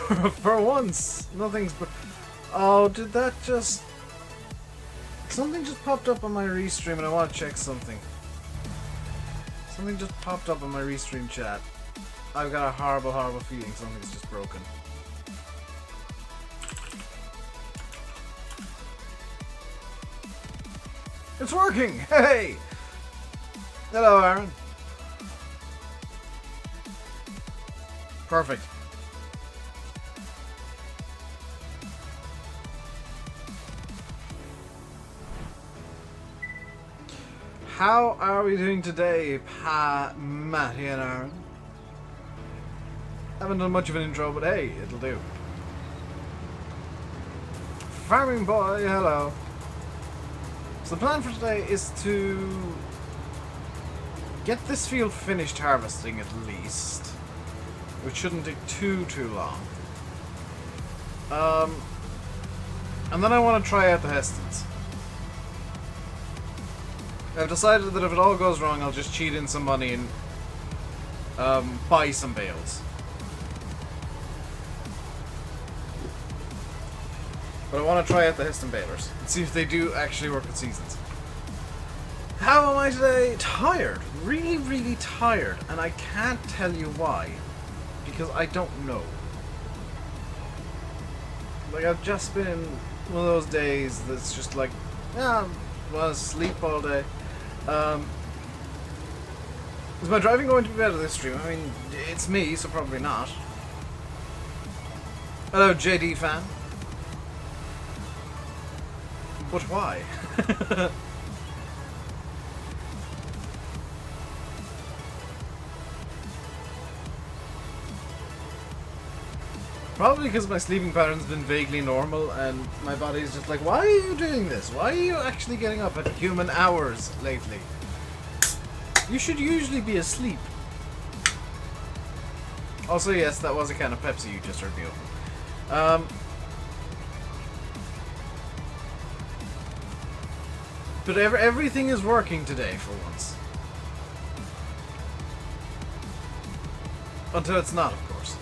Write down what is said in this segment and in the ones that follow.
For once, nothing's... Oh, did that just... Something just popped up on my restream and I want to check something. Something just popped up on my restream chat. I've got a horrible, horrible feeling something's just broken. It's working! Hey! Hello, Aaron. Perfect. How are we doing today, Matty and Aaron? Haven't done much of an intro, but hey, it'll do. Farming boy, hello. So the plan for today is to get this field finished harvesting at least, which shouldn't take too long. And then I want to try out the Hesstons. I've decided that if it all goes wrong, I'll just cheat in some money and buy some bales. But I want to try out the Heston balers and see if they do actually work with seasons. How am I today? Tired. Really, really tired. And I can't tell you why. Because I don't know. Like, I've just been in one of those days that's just like, yeah, I want to sleep all day. Is my driving going to be better this stream? I mean, it's me, so probably not. Hello, JD fan. But why? Probably because my sleeping pattern's been vaguely normal and my body's just like, why are you doing this? Why are you actually getting up at human hours lately? You should usually be asleep. Also, yes, that was a can of Pepsi you just heard me open. But everything is working today for once. Until it's not, of course.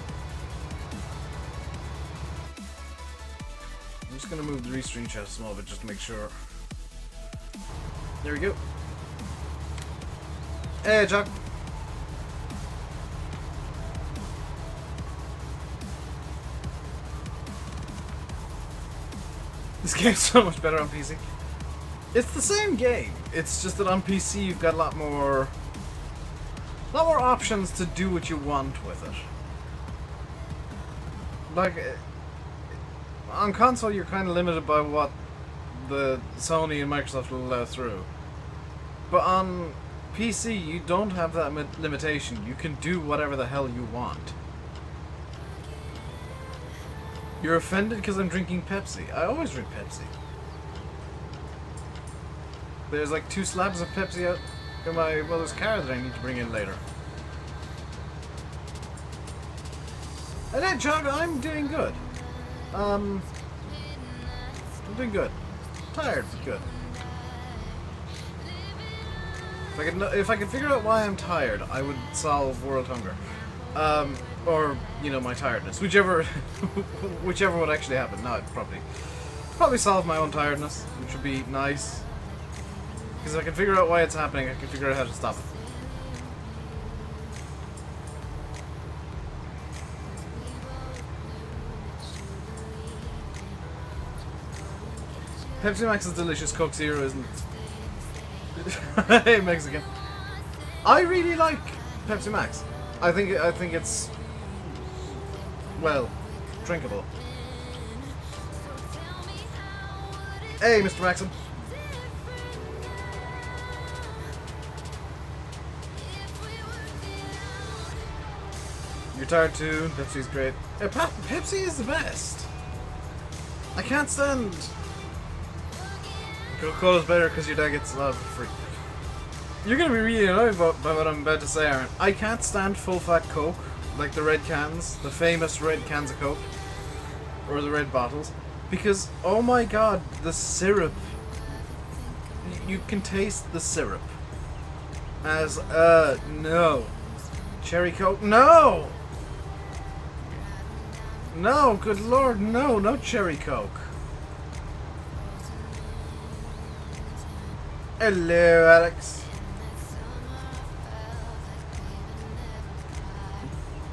I'm just gonna move the restream chat a small bit just to make sure. There we go. Hey, Chuck. This game's so much better on PC. It's the same game. It's just that on PC you've got a lot more options to do what you want with it. Like, on console you're kind of limited by what the Sony and Microsoft will allow through. But on PC you don't have that limitation. You can do whatever the hell you want. You're offended because I'm drinking Pepsi. I always drink Pepsi. There's like 2 slabs of Pepsi out in my mother's car that I need to bring in later. And then, John, I'm doing good. I'm doing good. Tired, but good. If I could figure out why I'm tired, I would solve world hunger. Or, you know, my tiredness. Whichever would actually happen. No, I'd probably solve my own tiredness, which would be nice. Because if I can figure out why it's happening, I can figure out how to stop it. Pepsi Max is delicious, Coke Zero isn't. Hey, Mexican. I really like Pepsi Max. I think it's, well, drinkable. Hey, Mr. Maxim. You're tired too. Pepsi's great. Pepsi is the best. I can't stand. Coca-Cola's better because your dad gets a lot for free. You're gonna be really annoyed by what I'm about to say, Aaron. I can't stand full-fat Coke, like the red cans, the famous red cans of Coke, or the red bottles, because oh my god, the syrup. You can taste the syrup. As no, cherry Coke, no. No, good lord, no, no cherry coke. Hello, Alex.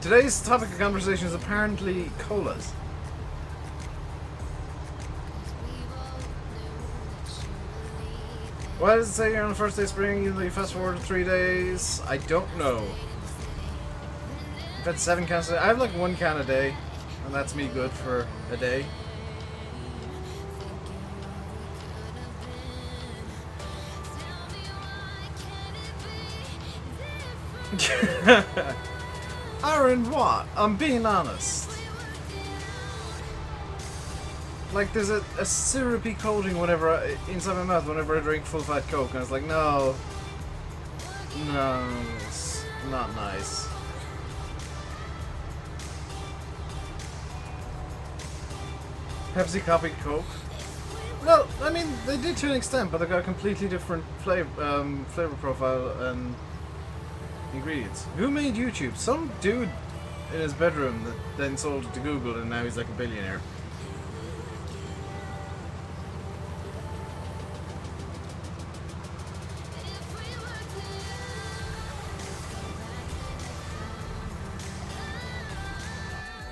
Today's topic of conversation is apparently colas. Why does it say you're on the first day of spring, you fast forward to 3 days? I don't know. I've had 7 cans a day. I have like 1 can a day, and that's me good for a day. Aaron, what? I'm being honest. Like, there's a syrupy coating inside my mouth whenever I drink full-fat Coke, and I was like, no. No, it's not nice. Pepsi copied Coke? Well, I mean, they did to an extent, but they got a completely different flavor profile and ingredients. Who made YouTube? Some dude in his bedroom that then sold it to Google, and now he's like a billionaire.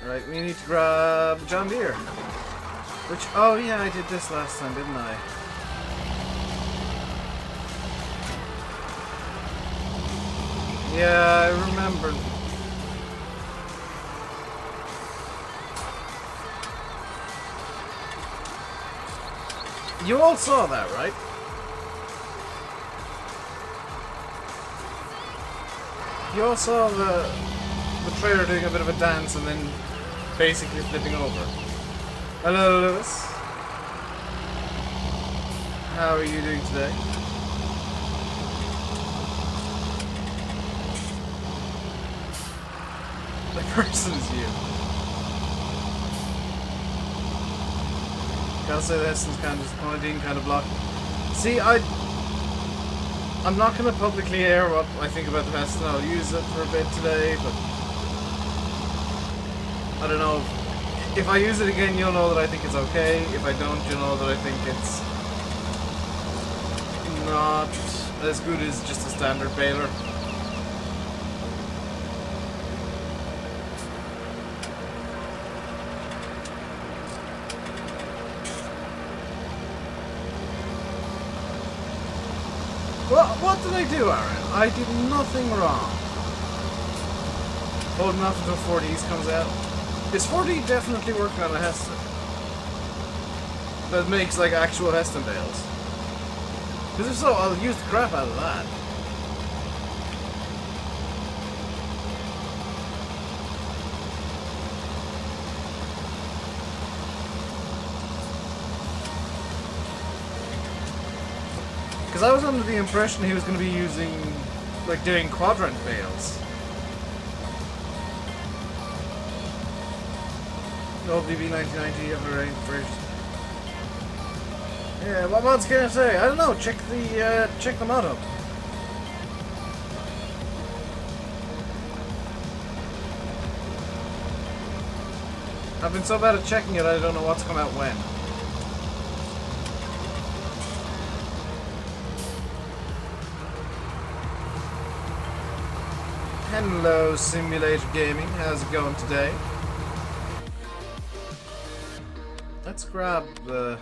Right, we need to grab John Deere. Which, oh yeah, I did this last time, didn't I? Yeah, I remember. You all saw that, right? You all saw the trailer doing a bit of a dance and then basically flipping over. Hello, Lewis. How are you doing today? The person is you. Gotta say the Hesstons kind of disappointing, kind of block. See, I'm not gonna publicly air what I think about the Heston. I'll use it for a bit today, but I don't know. If I use it again, you'll know that I think it's okay. If I don't, you'll know that I think it's not as good as just a standard baler. What did I do, Aaron? I did nothing wrong. Holding off until 4Ds comes out. Is 4D definitely working on a Heston? That makes like actual Heston bales? Because if so, I'll use the crap out of that. Because I was under the impression he was going to be using, like, doing quadrant bales. OBB 1990 ever ranked first. Yeah, what mods can I say? I don't know. Check the mod up. I've been so bad at checking it, I don't know what's come out when. Hello, Simulator Gaming. How's it going today? Let's grab the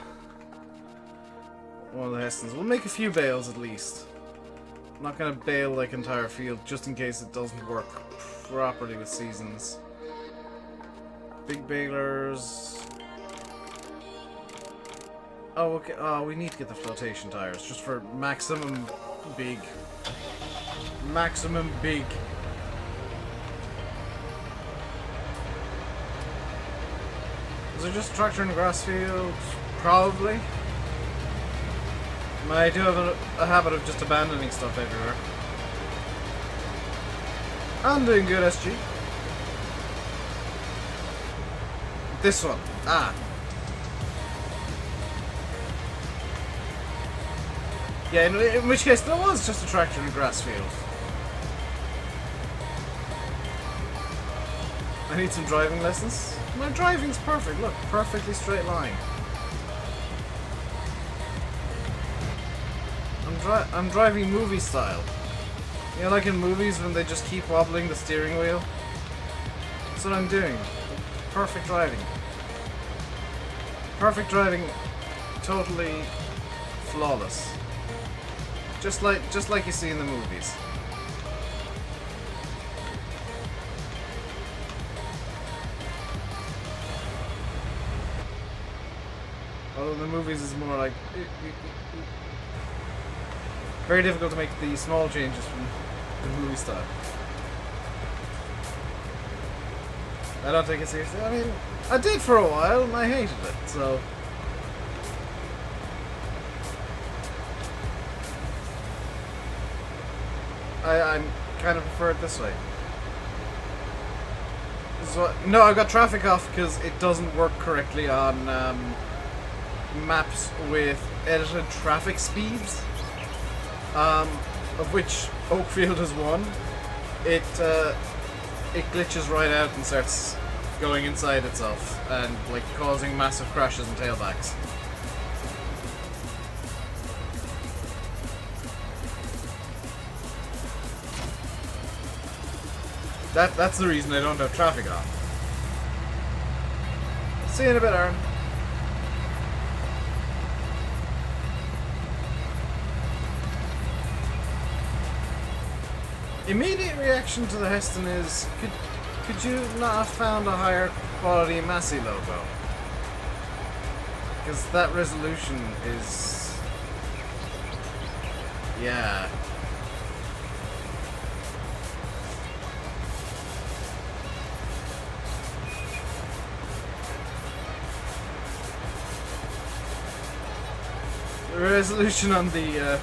one of the Hesstons. We'll make a few bales at least. I'm not gonna bale like entire field just in case it doesn't work properly with seasons. Big balers. Oh, okay. Oh, we need to get the flotation tires just for maximum big. Maximum big. Is it just a tractor in a grass field? Probably. I do have a habit of just abandoning stuff everywhere. I'm doing good, SG. This one. Ah. Yeah, in which case there was just a tractor in a grass field. I need some driving lessons. My driving's perfect. Look, perfectly straight line. I'm driving movie style. You know, like in movies when they just keep wobbling the steering wheel? That's what I'm doing. Perfect driving. Perfect driving, totally flawless. Just like you see in the movies. Although the movies is more like very difficult to make the small changes from the movie style. I don't take it seriously. I mean, I did for a while and I hated it, so... I kind of prefer it this way. So, no, I got traffic off because it doesn't work correctly on maps with edited traffic speeds. Of which Oakfield is one. It glitches right out and starts going inside itself and like causing massive crashes and tailbacks. That's the reason I don't have traffic on. See you in a bit, Aaron. Immediate reaction to the Heston is, could you not have found a higher quality Massey logo? Because that resolution is... yeah. The resolution on the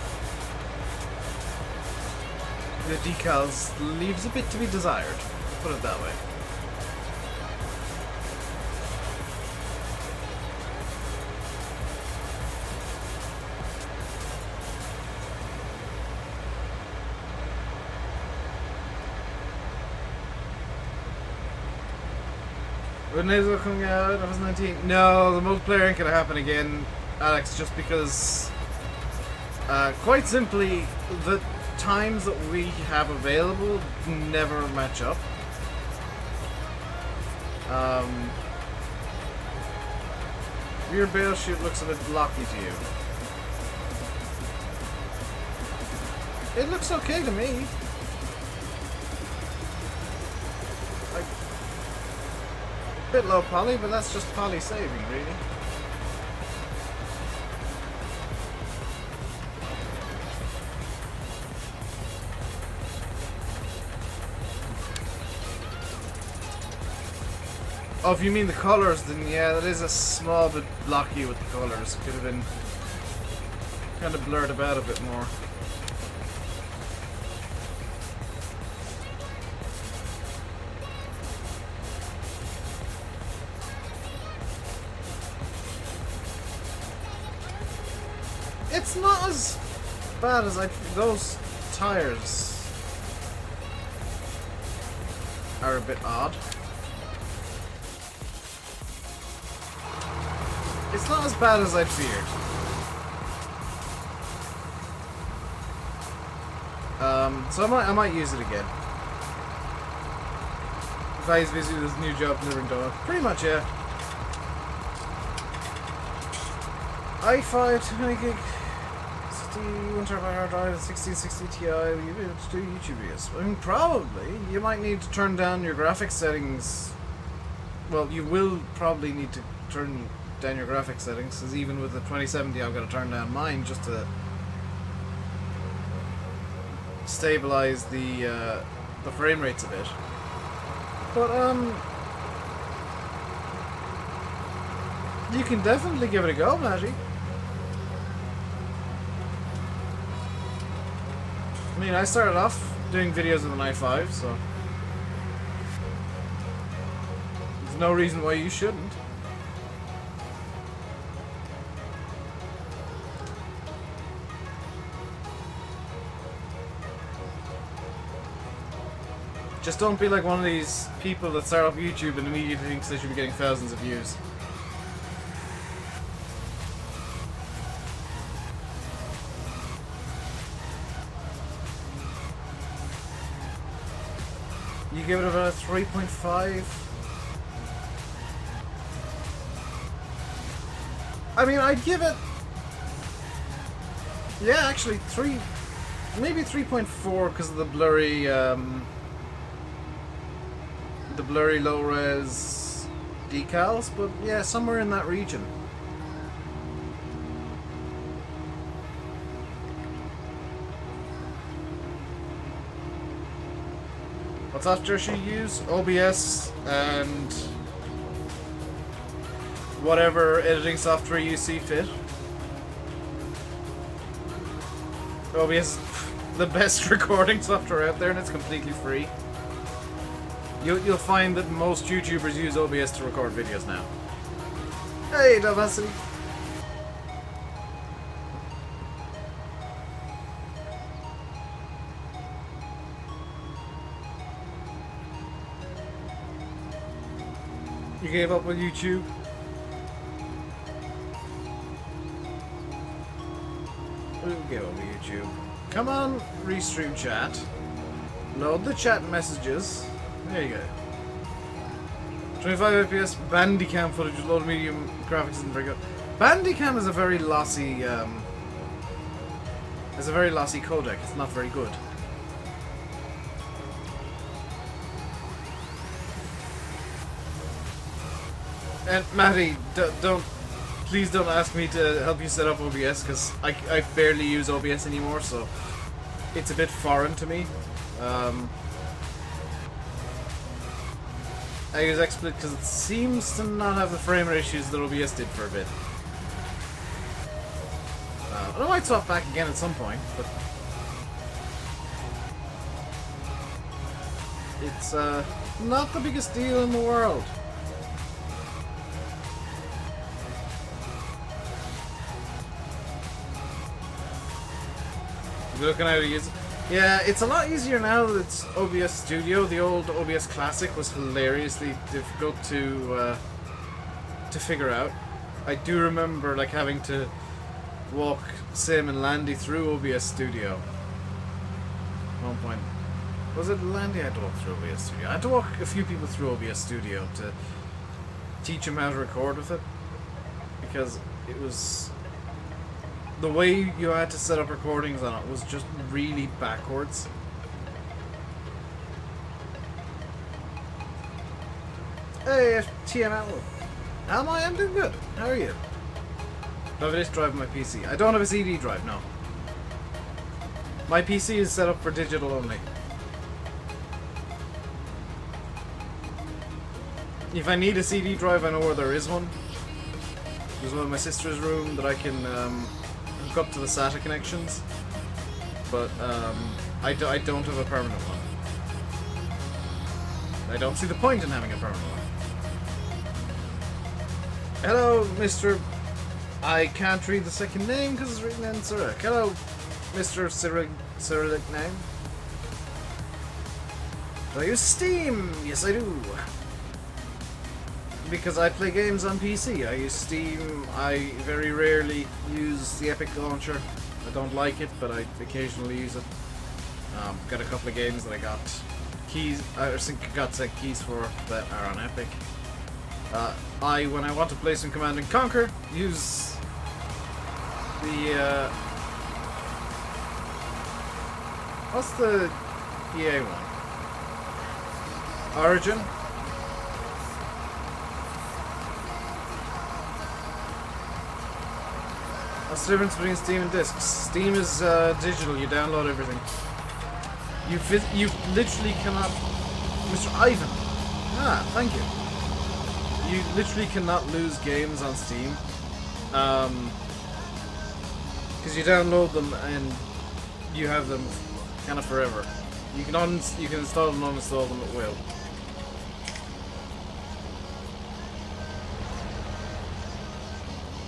decals leaves a bit to be desired, put it that way. When Nazo coming out, I was 19. No, the multiplayer ain't gonna happen again, Alex, just because, quite simply, the times that we have available never match up. Your bail chute looks a bit blocky to you. It looks okay to me. Like, a bit low poly, but that's just poly saving, really. Oh, if you mean the colours, then yeah, that is a small bit blocky with the colours. Could have been kind of blurred about a bit more. It's not as bad as those tires are a bit odd. It's not as bad as I'd feared. So I might use it again. If I use basically this new job delivering dog. Pretty much, yeah. i5 20 gig 1 terabyte hard drive, 1660 Ti. Will you be able to do YouTube videos? I mean, probably. You might need to turn down your graphics settings. Well, you will probably need to turn down your graphics settings, because even with the 2070 I've got to turn down mine just to stabilize the frame rates a bit. But you can definitely give it a go, Matty. I mean, I started off doing videos with an i5, so there's no reason why you shouldn't. Just don't be like one of these people that start off YouTube and immediately thinks they should be getting thousands of views. You give it about a 3.5. I mean, I'd give it... Yeah, actually, maybe 3.4 because of the blurry low-res decals, but yeah, somewhere in that region. What software should you use? OBS and whatever editing software you see fit. OBS is the best recording software out there, and it's completely free. You'll find that most YouTubers use OBS to record videos now. Hey, Dalvasity. You gave up on YouTube? Who gave up on YouTube? Come on, restream chat. Load the chat messages. There you go. 25 FPS Bandicam footage with low to medium graphics isn't very good. Bandicam is a very lossy codec. It's not very good. And Matty, please don't ask me to help you set up OBS, because I barely use OBS anymore, so it's a bit foreign to me. I use XSplit because it seems to not have the frame rate issues that OBS did for a bit. I might swap back again at some point, but it's not the biggest deal in the world. Looking how to use it. Yeah, it's a lot easier now that it's OBS Studio. The old OBS Classic was hilariously difficult to figure out. I do remember like having to walk Sim and Landy through OBS Studio. At one point, was it Landy I had to walk through OBS Studio? I had to walk a few people through OBS Studio to teach them how to record with it, because it was... the way you had to set up recordings on it was just really backwards. Hey, TM Outlook. How am I? I'm doing good. How are you? I have a disk drive on my PC. I don't have a CD drive, no. My PC is set up for digital only. If I need a CD drive, I know where there is one. There's one in my sister's room that I can hook up to the SATA connections, but I don't have a permanent one. I don't see the point in having a permanent one. Hello, Mr. I can't read the second name because it's written in Cyrillic. Hello, Mr. Cyrillic name. Do I use Steam? Yes, I do. Because I play games on PC. I use Steam. I very rarely use the Epic launcher. I don't like it, but I occasionally use it. Got a couple of games that I got keys. I think I got set keys for that are on Epic. When I want to play some Command and Conquer, use the what's the EA one? Origin. What's the difference between Steam and discs? Steam is digital. You download everything. You literally cannot. Mr. Ivan. Ah, thank you. You literally cannot lose games on Steam, because you download them and you have them kind of forever. You can install them and uninstall them at will.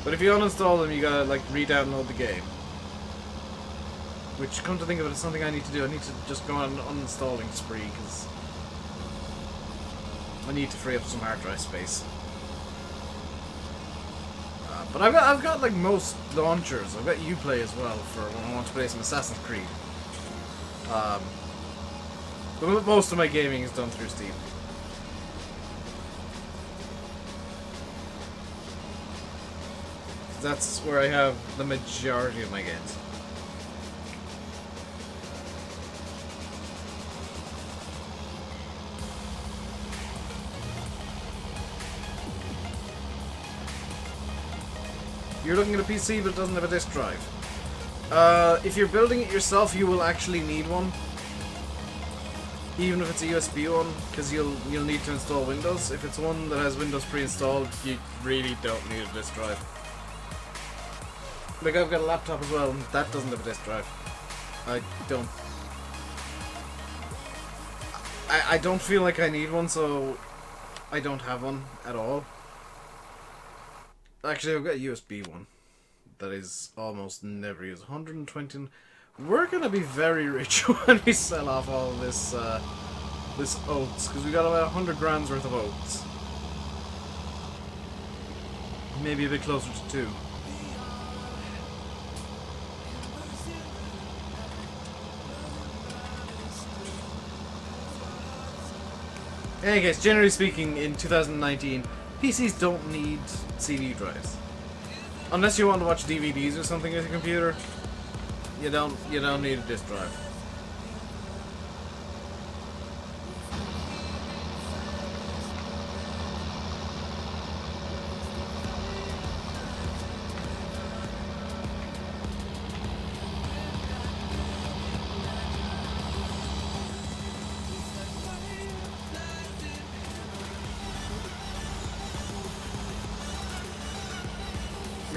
But if you uninstall them, you gotta like re-download the game. Which, come to think of it, is something I need to do. I need to just go on an uninstalling spree, because I need to free up some hard drive space. But I've got like most launchers. I've got Uplay as well for when I want to play some Assassin's Creed. But most of my gaming is done through Steam. That's where I have the majority of my games. You're looking at a PC but it doesn't have a disk drive. If you're building it yourself, you will actually need one. Even if it's a USB one, because you'll need to install Windows. If it's one that has Windows pre-installed, you really don't need a disk drive. Like, I've got a laptop as well, and that doesn't have a disk drive. I don't feel like I need one, so I don't have one at all. Actually, I've got a USB one that is almost never used. 120. We're gonna be very rich when we sell off all of this this oats, because we got about 100 grams worth of oats. Maybe a bit closer to 2. Hey guys, generally speaking, in 2019, PCs don't need CD drives. Unless you want to watch DVDs or something with your computer, you don't need a disk drive.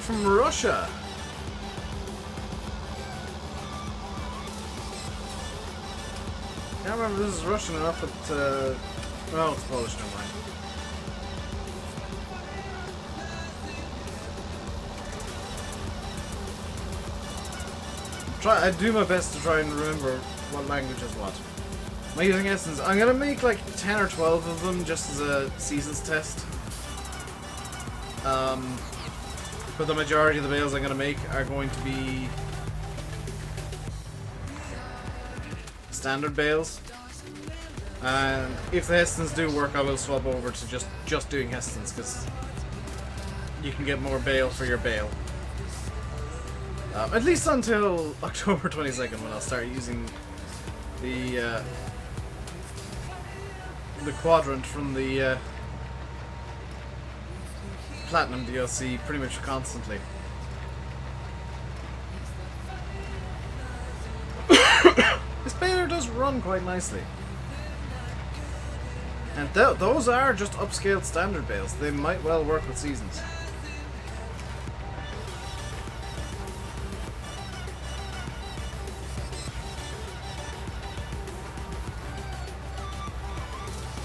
From Russia. I can't remember if this is Russian or not, but well, it's Polish, never mind. I do my best to try and remember what language is what. Am I using Hesstons? I'm gonna make like 10 or 12 of them just as a seasons test. But the majority of the bales I'm going to make are going to be standard bales. And if the Hesstons do work, I will swap over to just doing Hesstons, because you can get more bale for your bale. At least until October 22nd, when I'll start using the quadrant from the Platinum DLC pretty much constantly. This baler does run quite nicely. And those are just upscaled standard bales. They might well work with seasons.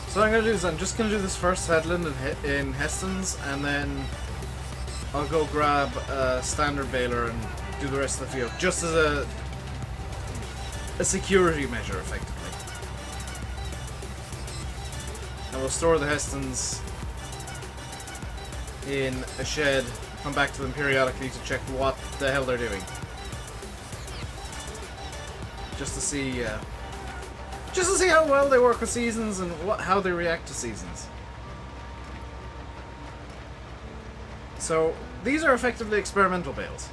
So what I'm going to do is I'm just going to do this first headland in Hesstons, and then I'll go grab a standard baler and do the rest of the field, just as a security measure, effectively. And we'll store the Hesstons in a shed, come back to them periodically to check what the hell they're doing. Just to see how well they work with seasons and how they react to seasons. So these are effectively experimental bales.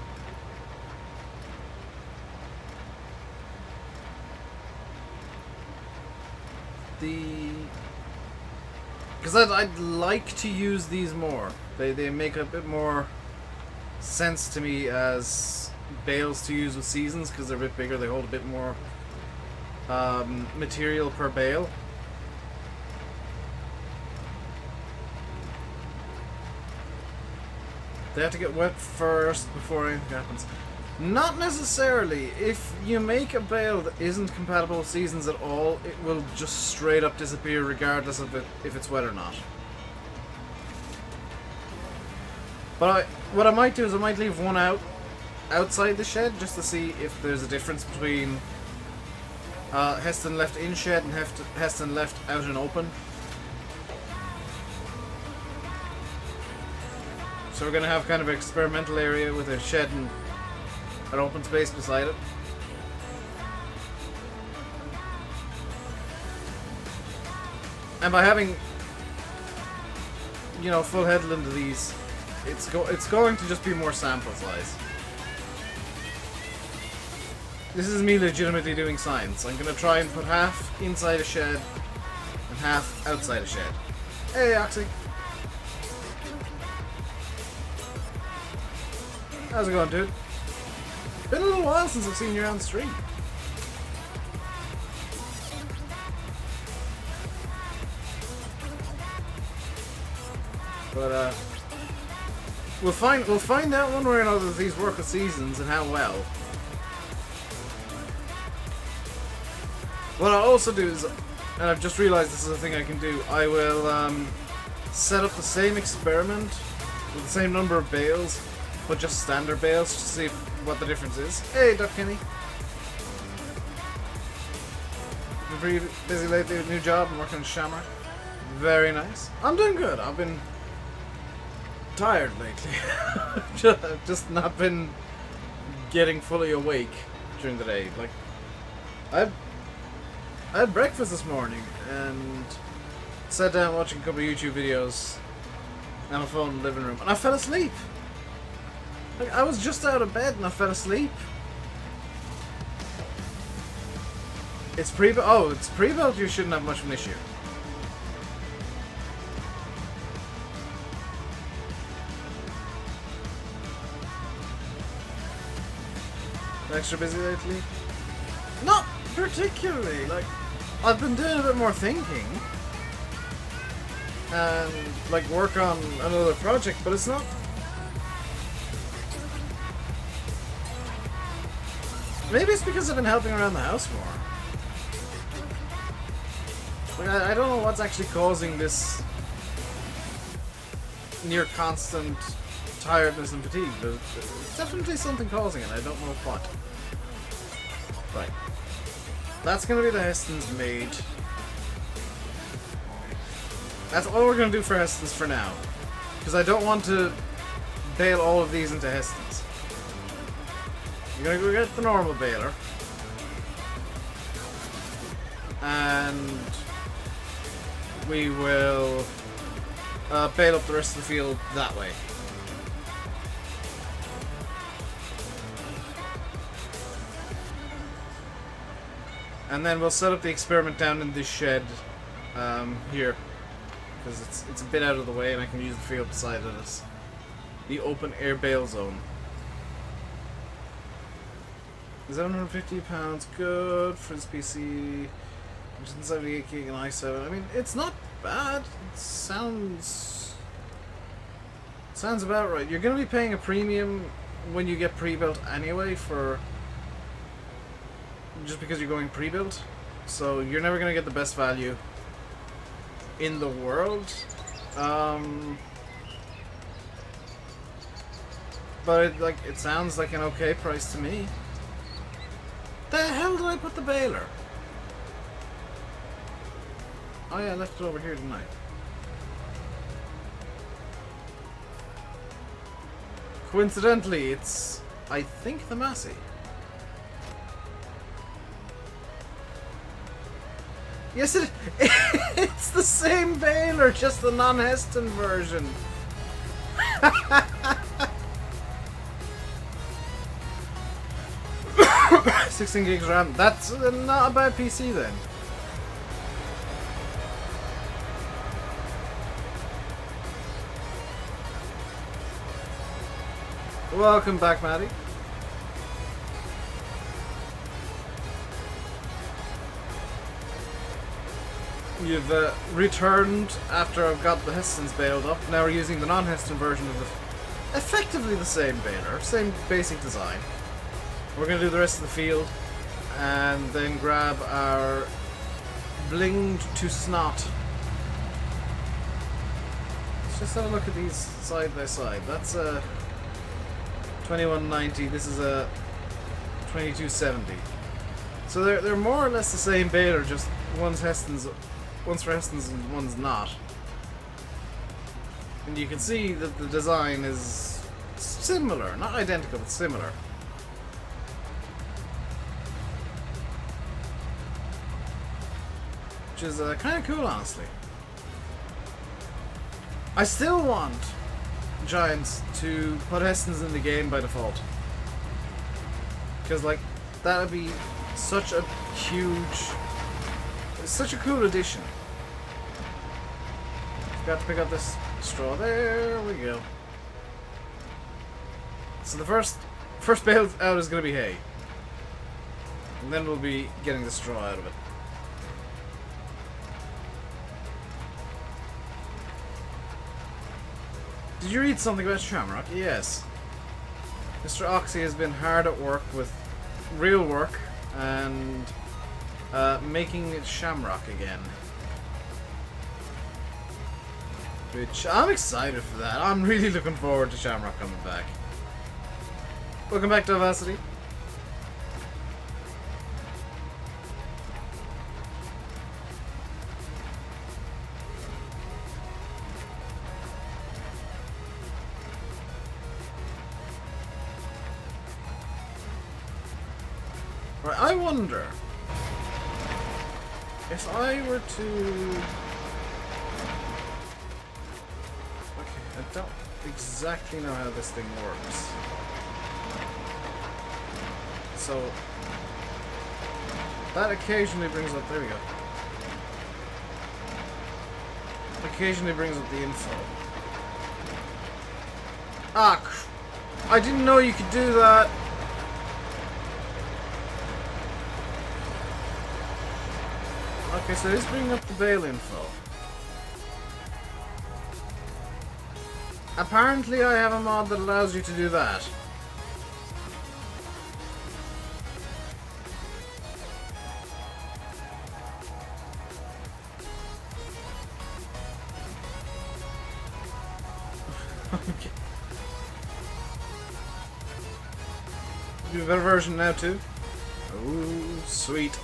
Because I'd like to use these more. They make a bit more sense to me as bales to use with seasons, because they're a bit bigger, they hold a bit more material per bale. They have to get wet first before anything happens. Not necessarily. If you make a bale that isn't compatible with seasons at all, it will just straight up disappear regardless of if it's wet or not. But what I might do is I might leave one outside the shed just to see if there's a difference between Heston left in shed and Heston left out and open. So we're going to have kind of an experimental area with a shed and an open space beside it. And by having, you know, full headland of these, it's going to just be more sample size. This is me legitimately doing science. I'm going to try and put half inside a shed and half outside a shed. Hey, Oxy. How's it going, dude? Been a little while since I've seen you on the stream. But we'll find out one way or another if these work with seasons and how well. What I'll also do is, and I've just realized this is a thing I can do, I will set up the same experiment with the same number of bales, but just standard bales to see what the difference is. Hey, Duck Kenny. Been pretty busy lately with a new job. I'm working in Shamrock. Very nice. I'm doing good. I've been tired lately. just not been getting fully awake during the day. Like, I had breakfast this morning and sat down watching a couple of YouTube videos on a phone in the living room, and I fell asleep. Like, I was just out of bed and I fell asleep. It's pre-built. Oh, it's pre-built. You shouldn't have much of an issue. Extra busy lately? Not particularly. Like, I've been doing a bit more thinking and like work on another project, but it's not. Maybe it's because I've been helping around the house more. Like, I don't know what's actually causing this near constant tiredness and fatigue. There's definitely something causing it. I don't know what. Right. That's going to be the Hesstons made. That's all we're going to do for Hesstons for now. Because I don't want to bale all of these into Hesstons. You're going to go get the normal baler. And we will bale up the rest of the field that way. And then we'll set up the experiment down in this shed here, because it's a bit out of the way and I can use the field beside it as the open air bale zone. Is that £150? Good for this PC. 178 gig and i7. I mean, it's not bad. It sounds about right. You're going to be paying a premium when you get pre-built anyway, for just because you're going pre-built. So you're never going to get the best value in the world. But it sounds like an okay price to me. The hell did I put the baler? Oh yeah, I left it over here tonight. Coincidentally, it's, I think, the Massey. Yes, it's the same baler, just the non-Heston version. 16 gigs RAM. That's not a bad PC then. Welcome back, Maddie. You've returned after I've got the Hesstons bailed up. Now we're using the non-Heston version of the effectively the same baler, same basic design. We're going to do the rest of the field and then grab our blinged to snot. Let's just have a look at these side by side. That's a 2190. This is a 2270. So they're more or less the same baler, just one's for Heston's and one's not. And you can see that the design is similar, not identical, but similar. Which is kind of cool, honestly. I still want Giants to put Hesstons in the game by default. Because, like, that would be such a huge... such a cool addition. Got to pick up this straw. There we go. So the first bale out is going to be hay. And then we'll be getting the straw out of it. Did you read something about Shamrock? Yes. Mr. Oxy has been hard at work with real work and making it Shamrock again. Which I'm excited for that. I'm really looking forward to Shamrock coming back. Welcome back to Vivacity. Right, I wonder if I were to... I don't exactly know how this thing works. So that occasionally brings up, there we go. Occasionally brings up the info. Ah, I didn't know you could do that. Okay, so it's bringing up the bail info. Apparently I have a mod that allows you to do that. Okay. Do a better version now too? Oh, sweet.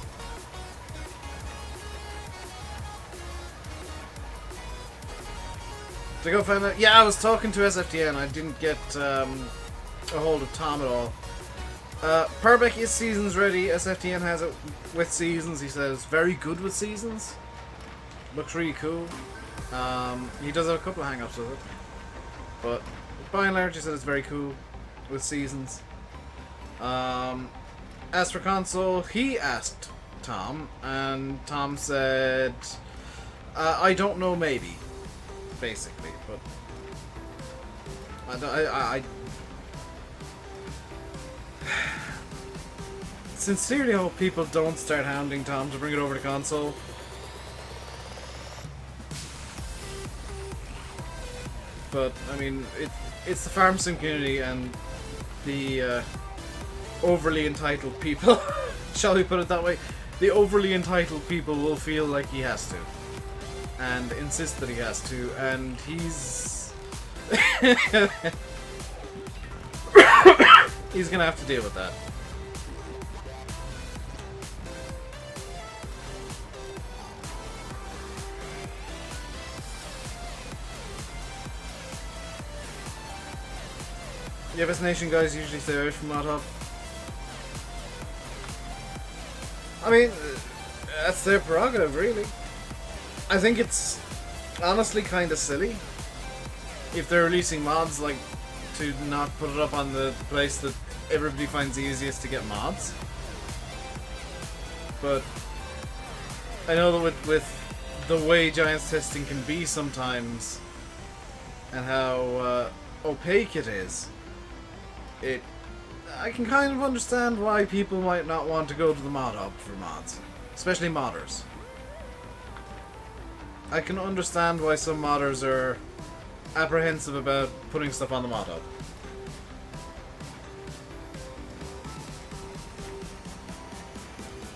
To go find out. Yeah, I was talking to SFTN. I didn't get a hold of Tom at all. Purbeck is seasons ready. SFTN has it with seasons. He says very good with seasons. Looks really cool. He does have a couple of hang-ups with it, but by and large, he said it's very cool with seasons. As for console, he asked Tom, and Tom said, "I don't know, maybe." Basically, but I sincerely hope people don't start hounding Tom to bring it over to console. But I mean, it's the farm sim community and the overly entitled people. Shall we put it that way? The overly entitled people will feel like he has to. And insist that he has to, and he's... he's gonna have to deal with that. Yeah, Best Nation guys usually stay away from Mod Hub. I mean, that's their prerogative, really. I think it's honestly kind of silly if they're releasing mods, like, to not put it up on the place that everybody finds easiest to get mods. But I know that with the way Giants testing can be sometimes and how opaque it is, I can kind of understand why people might not want to go to the mod hub for mods, especially modders. I can understand why some modders are apprehensive about putting stuff on the mod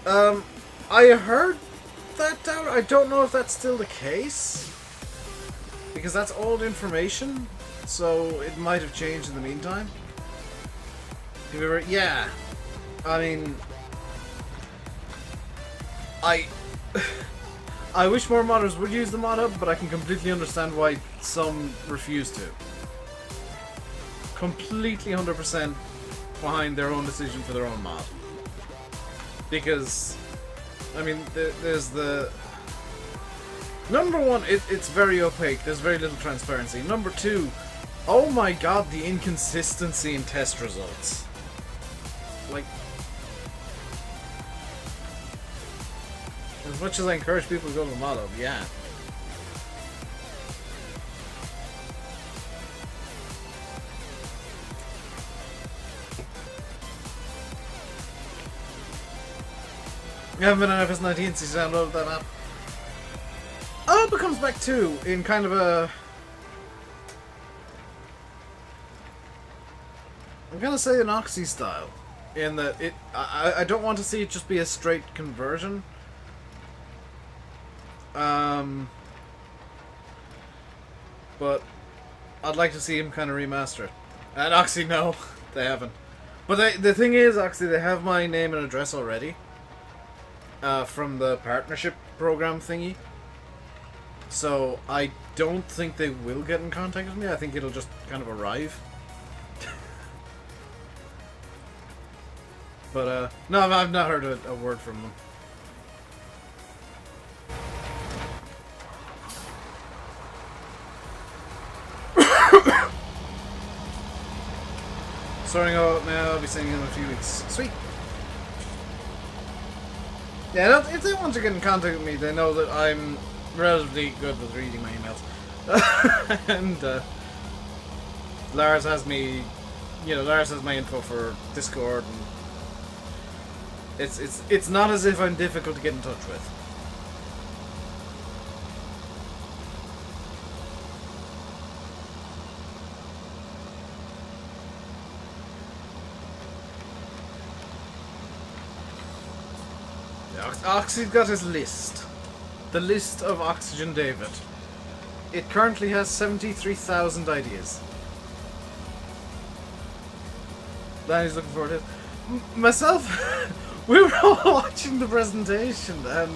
hub. I heard that out. I don't know if that's still the case, because that's old information, so it might have changed in the meantime. Have you ever... Yeah. I mean... I wish more modders would use the mod hub, but I can completely understand why some refuse to. Completely 100% behind their own decision for their own mod. Because, I mean, there's the... Number one, it's very opaque. There's very little transparency. Number two, oh my god, the inconsistency in test results. Like, as much as I encourage people to go to the mod hub, yeah. You haven't been on FS19 since you downloaded that app? I hope it comes back too, in kind of a... I'm gonna say an Oxy style. In that it... I don't want to see it just be a straight conversion. But I'd like to see him kind of remaster it. And Oxy, no, they haven't. But the thing is, Oxy, they have my name and address already. From the partnership program thingy. So I don't think they will get in contact with me. I think it'll just kind of arrive. But no, I've not heard a word from them. Starting out now, I'll be seeing him in a few weeks. Sweet. Yeah, if they want to get in contact with me, they know that I'm relatively good with reading my emails. And Lars has me, Lars has my info for Discord, and it's not as if I'm difficult to get in touch with. Oxy's got his list. The list of Oxygen David. It currently has 73,000 ideas. Danny's looking forward to it. Myself, we were all watching the presentation and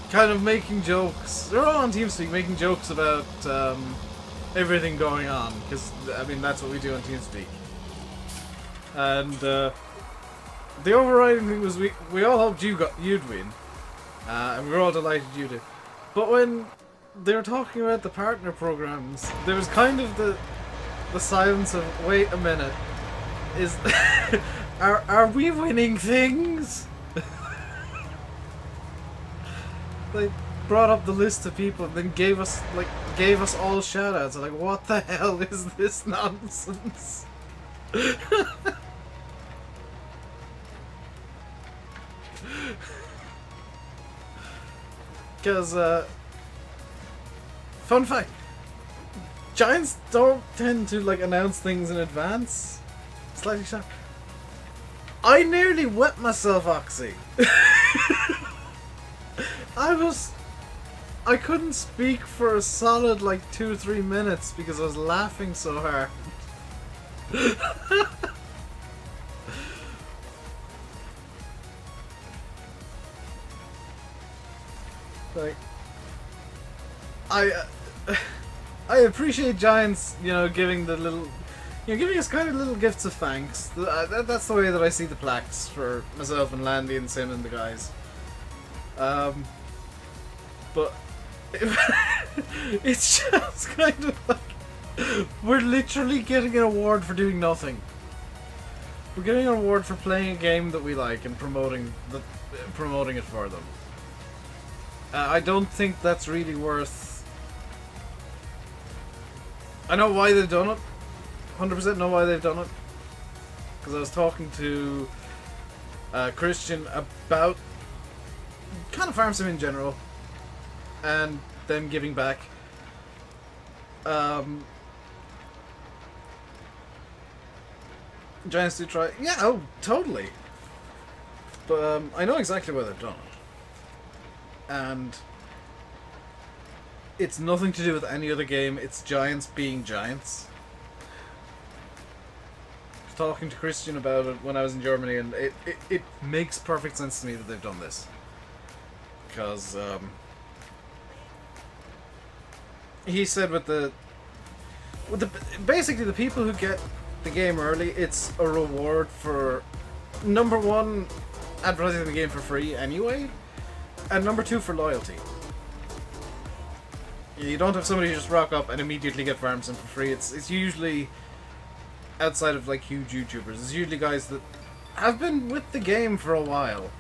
kind of making jokes. They're all on TeamSpeak making jokes about everything going on, because I mean that's what we do on TeamSpeak. And the overriding thing was we all hoped you'd win, and we were all delighted you did. But when they were talking about the partner programs, there was kind of the silence of, wait a minute, is are we winning things? They brought up the list of people and then gave us all shoutouts. Like, what the hell is this nonsense? Because, fun fact, Giants don't tend to, like, announce things in advance. Slightly shocked. I nearly wet myself, Oxy. I couldn't speak for a solid, like, 2 or 3 minutes because I was laughing so hard. Like, I appreciate Giants, giving the little, giving us kind of little gifts of thanks. That's the way that I see the plaques for myself and Landy and Sim and the guys. But it's just kind of like we're literally getting an award for doing nothing. We're getting an award for playing a game that we like and promoting it for them. I don't think that's really worth... I know why they've done it. 100% know why they've done it. Because I was talking to Christian about kind of farm sim in general. And them giving back. Giants do try... Yeah, oh, totally. But I know exactly why they've done it. And it's nothing to do with any other game. It's Giants being Giants. talking to Christian about it when I was in Germany, and it makes perfect sense to me that they've done this. Because, he said basically the people who get the game early, it's a reward for, number one, advertising the game for free anyway, and number two, for loyalty. You don't have somebody who just rock up and immediately get Farm Sim for free. It's usually, outside of like huge YouTubers, it's usually guys that have been with the game for a while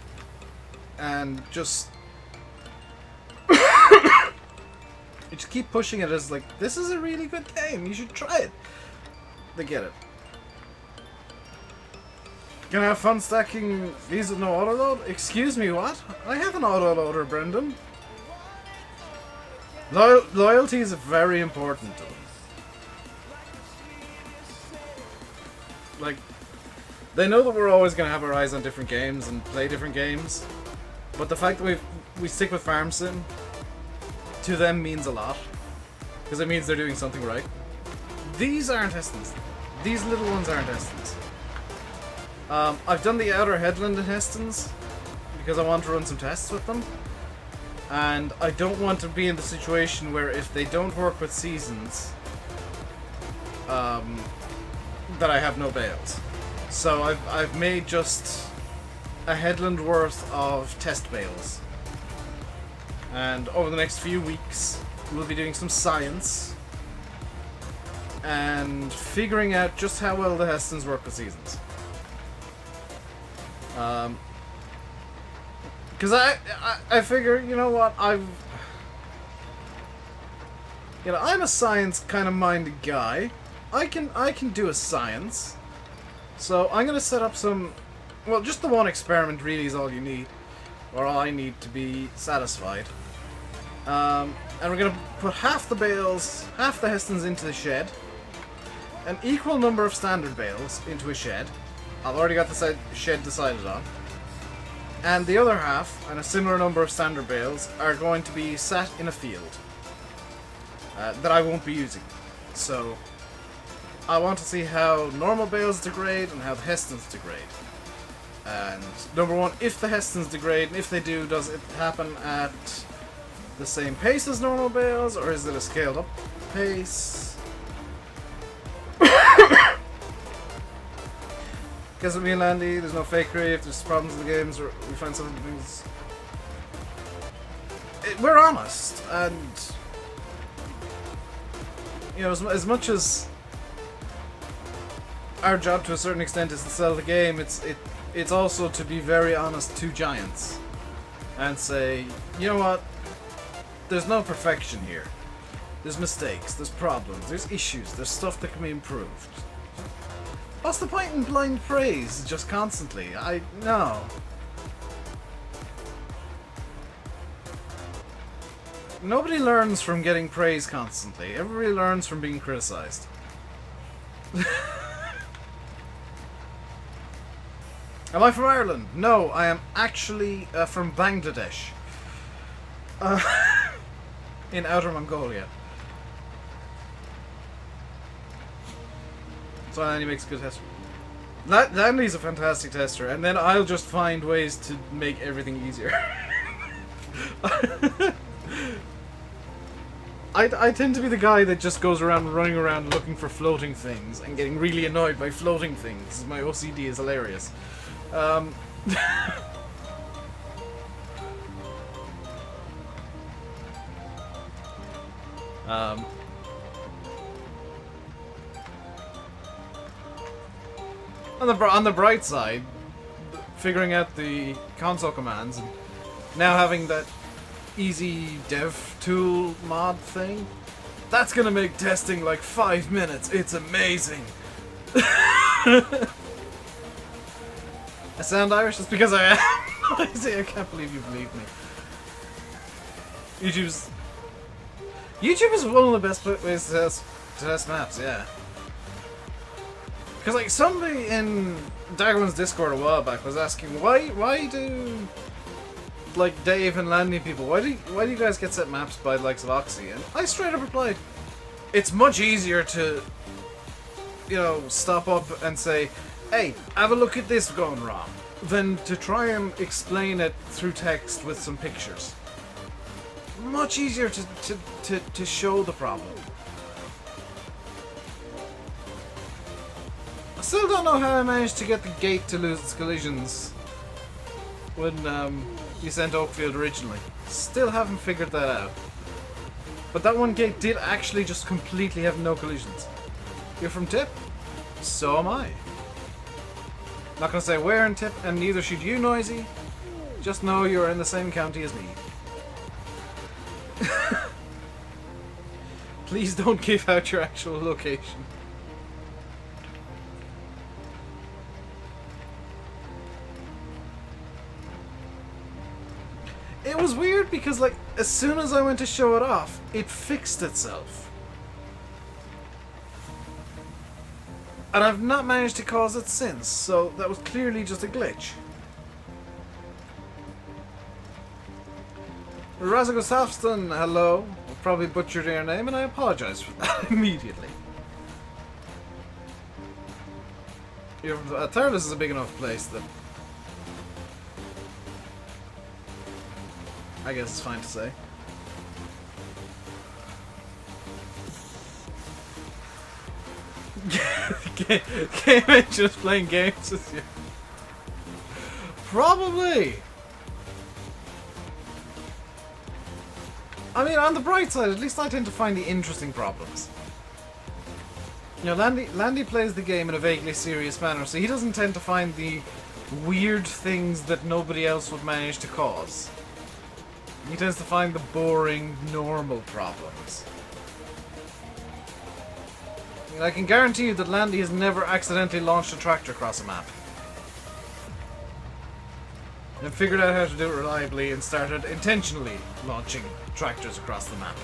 and just you just keep pushing it as like, this is a really good game, you should try it. They get it. Gonna have fun stacking these with no autoload? Excuse me, what? I have an autoloader, Brendan. Loyalty is very important to them. Like, they know that we're always gonna have our eyes on different games and play different games, but the fact that we stick with Farm Sim, to them means a lot, because it means they're doing something right. These aren't Hesstons. These little ones aren't Hesstons. I've done the outer headland in Hesstons because I want to run some tests with them, and I don't want to be in the situation where if they don't work with seasons, that I have no bales. So I've made just a headland worth of test bales, and over the next few weeks we'll be doing some science and figuring out just how well the Hesstons work with seasons. Because I figure, you know what, I'm a science kind of minded guy. I can do a science. So I'm gonna set up some, well, just the one experiment really is all you need, or all I need to be satisfied. And we're gonna put half the bales, half the Hesstons into the shed, an equal number of standard bales into a shed. I've already got the shed decided on. And the other half, and a similar number of standard bales, are going to be sat in a field that I won't be using. So I want to see how normal bales degrade and how the Hesstons degrade. And number one, if the Hesstons degrade, and if they do, does it happen at the same pace as normal bales, or is it a scaled up pace? Because with me and Landy, there's no fakery. If there's problems in the games, or we find some things, we're honest, and you know, as much as our job to a certain extent is to sell the game, it's also to be very honest to Giants and say, you know what, there's no perfection here. There's mistakes, there's problems, there's issues, there's stuff that can be improved. What's the point in blind praise just constantly? No. Nobody learns from getting praise constantly. Everybody learns from being criticized. Am I from Ireland? No, I am actually from Bangladesh. In Outer Mongolia. So Andy makes a good tester. Landy's a fantastic tester, and then I'll just find ways to make everything easier. I tend to be the guy that just goes around running around looking for floating things and getting really annoyed by floating things. My OCD is hilarious. On the bright side, figuring out the console commands and now having that easy dev tool mod thing, that's gonna make testing like 5 minutes. It's amazing. I sound Irish just because I am. I can't believe you believe me. YouTube is one of the best ways to test maps, yeah. Because like somebody in Daggerman's Discord a while back was asking why do like Dave and Landy people, why do you guys get set maps by the likes of Oxy? And I straight up replied, it's much easier to, you know, stop up and say, hey, have a look at this going wrong, than to try and explain it through text with some pictures. Much easier to show the problem. I still don't know how I managed to get the gate to lose its collisions when you sent Oakfield originally. Still haven't figured that out. But that one gate did actually just completely have no collisions. You're from Tip? So am I. Not gonna say where in Tip, and neither should you, Noisy. Just know you're in the same county as me. Please don't give out your actual location. It was weird because, like, as soon as I went to show it off, it fixed itself. And I've not managed to cause it since, so that was clearly just a glitch. Razagos Hesstons, hello. I probably butchered your name, and I apologize for that immediately. Thurles is a big enough place that I guess it's fine to say. Game just playing games with you. Probably. I mean, on the bright side, at least I tend to find the interesting problems. You know, Landy plays the game in a vaguely serious manner, so he doesn't tend to find the weird things that nobody else would manage to cause. He tends to find the boring, normal problems. I mean, I can guarantee you that Landy has never accidentally launched a tractor across a map. And figured out how to do it reliably and started intentionally launching tractors across the map.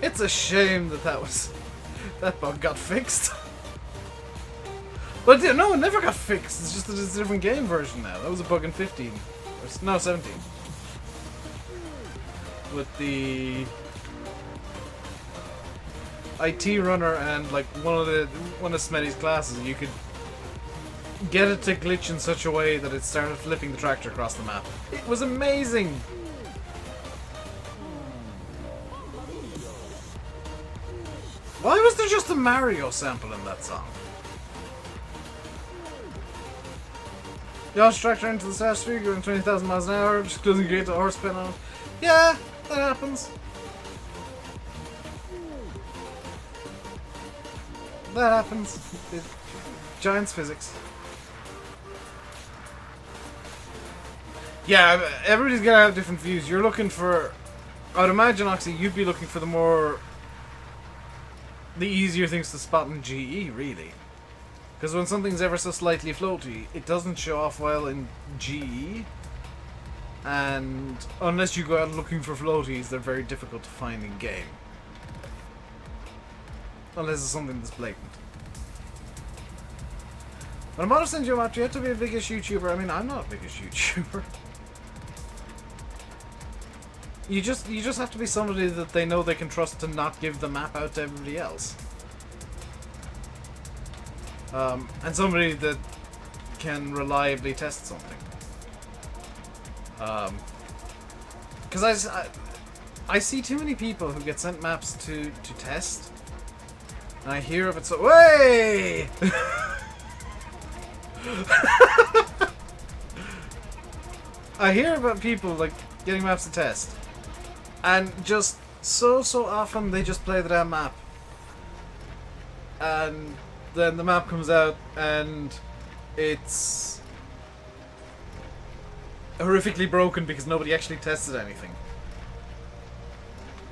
It's a shame that bug got fixed. But no, it never got fixed. It's just that it's a different game version now. That was a bug in 15. No, 17. With the IT runner and like one of Smetty's classes, you could get it to glitch in such a way that it started flipping the tractor across the map. It was amazing! Why was there just a Mario sample in that song? Launch tractor into the stratosphere, going 20,000 miles an hour, just closing gate to horse pin on it. Yeah, that happens. That happens. Giants physics. Yeah, everybody's gonna have different views. You're looking for... I'd imagine, Oxy, you'd be looking for the easier things to spot in GE, really. Because when something's ever so slightly floaty, it doesn't show off well in GE. And unless you go out looking for floaties, they're very difficult to find in game. Unless it's something that's blatant. But I'm honest in you, Matt, you have to be a biggest YouTuber. I mean, I'm not a biggest YouTuber. You just have to be somebody that they know they can trust to not give the map out to everybody else. And somebody that can reliably test something. Because I see too many people who get sent maps to test, and I hear of it so... Way! I hear about people like getting maps to test, and just so often they just play the damn map, and then the map comes out and it's horrifically broken because nobody actually tested anything.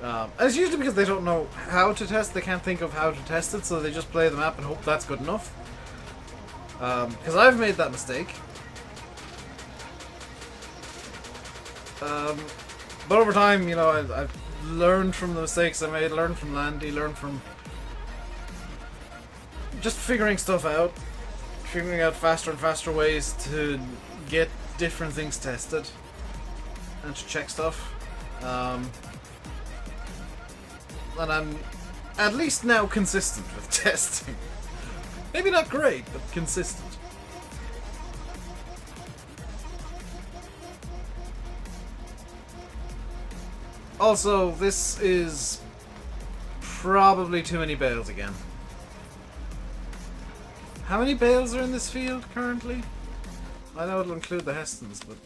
And it's usually because they don't know how to test, they can't think of how to test it, so they just play the map and hope that's good enough. Because I've made that mistake. But over time, you know, I've learned from the mistakes I made, learned from Landy, learned from just figuring stuff out, figuring out faster and faster ways to get different things tested and to check stuff. And at least now consistent with testing. Maybe not great, but consistent. Also, this is probably too many bales again. How many bales are in this field currently? I know it'll include the Hesstons, but...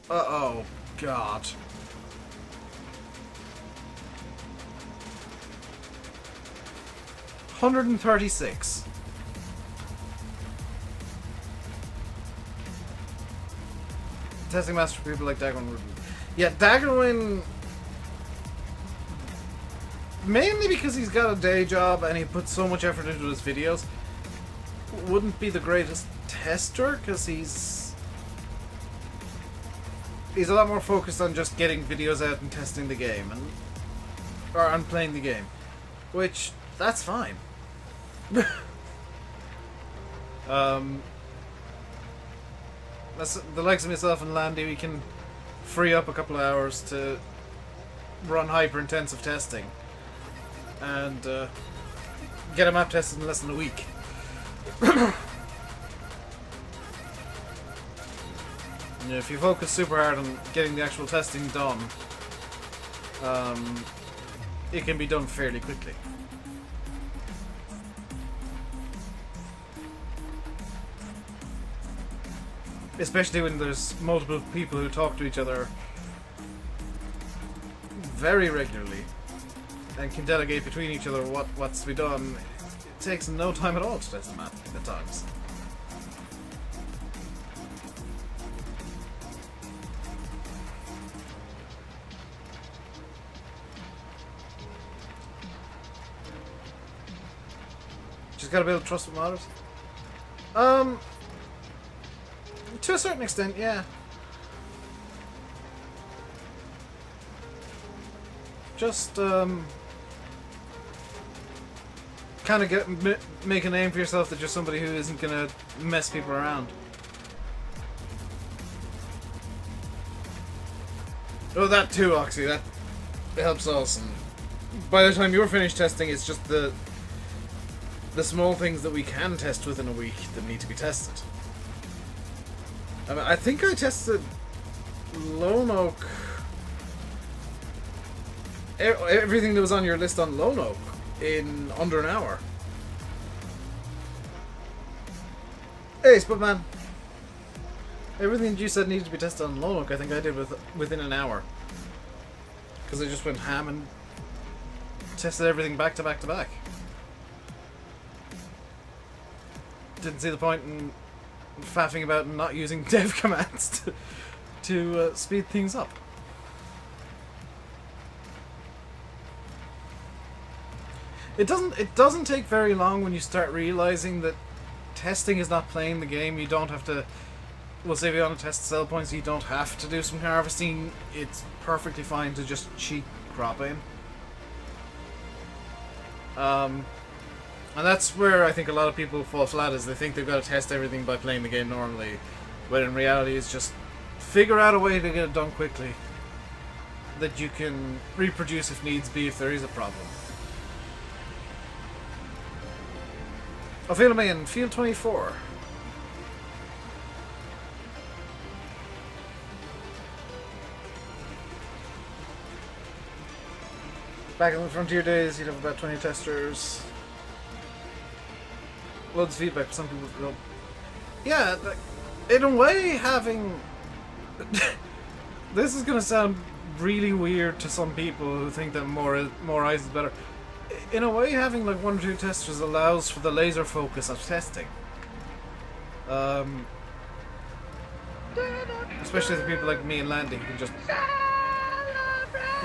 Uh-oh. God. $136. Testing master for people like Daggerwin. Yeah, Daggerwin... Mainly because he's got a day job and he puts so much effort into his videos. Wouldn't be the greatest tester because he's a lot more focused on just getting videos out and testing the game or on playing the game, which that's fine. That's the likes of myself and Landy. We can free up a couple of hours to run hyper intensive testing and get a map tested in less than a week. Yeah, if you focus super hard on getting the actual testing done, it can be done fairly quickly. Especially when there's multiple people who talk to each other very regularly and can delegate between each other what's to be done. It takes no time at all to test the map at times. Just gotta build trust with modders. To a certain extent, yeah. Just kind of make a name for yourself that you're somebody who isn't gonna mess people around. Oh, that too, Oxy. That helps us. And by the time you're finished testing, it's just the small things that we can test within a week that need to be tested. I mean, I think I tested Lone Oak. Everything that was on your list on Lone Oak in under an hour. Hey, Spudman. Everything that you said needed to be tested on Lone Oak, I think I did within an hour. Because I just went ham and tested everything back to back to back. Didn't see the point in faffing about and not using dev commands to speed things up. It doesn't take very long when you start realizing that testing is not playing the game. You don't have to. We'll say if you want to test sell points, you don't have to do some harvesting. It's perfectly fine to just cheat crop in. And that's where I think a lot of people fall flat, is they think they've got to test everything by playing the game normally, but in reality it's just figure out a way to get it done quickly that you can reproduce if needs be if there is a problem. Oakfield in Field 24. Back in the Frontier days, you'd have about 20 testers. Loads of feedback for some people. Yeah, in a way, having... This is going to sound really weird to some people who think that more eyes is better. In a way, having like 1 or 2 testers allows for the laser focus of testing. Especially the people like me and Landy who can just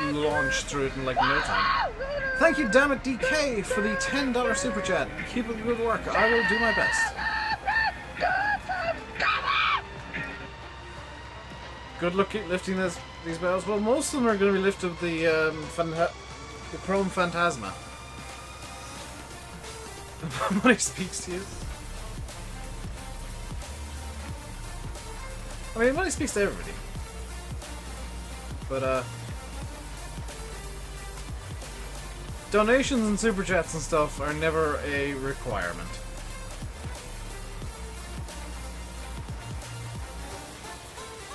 launch through it in like no time. Thank you, Dammit DK, for the $10 super chat. Keep up the good work. I will do my best. Good luck lifting these bells. Well, most of them are going to be lifted with the Chrome Phantasma. Money speaks to you. I mean, money speaks to everybody. But, Donations and super chats and stuff are never a requirement.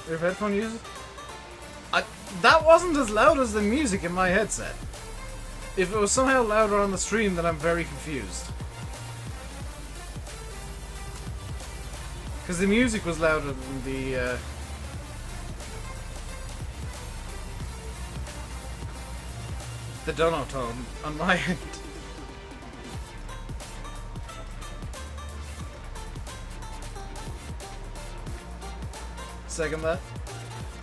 Your headphone uses? That wasn't as loud as the music in my headset. If it was somehow louder on the stream, then I'm very confused. Because the music was louder than the donotone on my end. Second that.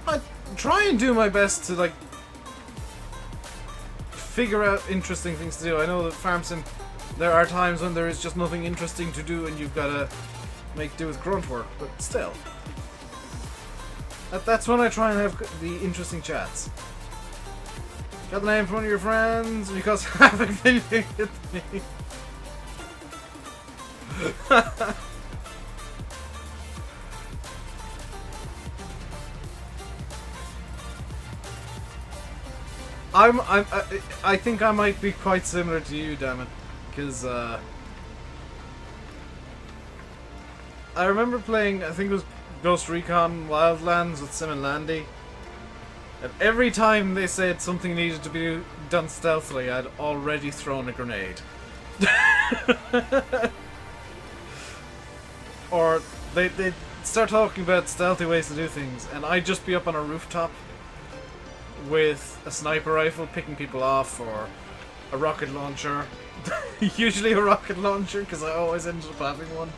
I try and do my best to, like, figure out interesting things to do. I know that Farm Sim, there are times when there is just nothing interesting to do and you've got to make do with grunt work, but still. That's when I try and have the interesting chats. Got the name from one of your friends because Havoc hit me. I think I might be quite similar to you, damn it, because I remember playing, I think it was Ghost Recon Wildlands with Sim and Landy, and every time they said something needed to be done stealthily, I'd already thrown a grenade. Or they'd start talking about stealthy ways to do things, and I'd just be up on a rooftop with a sniper rifle picking people off, or a rocket launcher. Usually a rocket launcher, because I always ended up having one.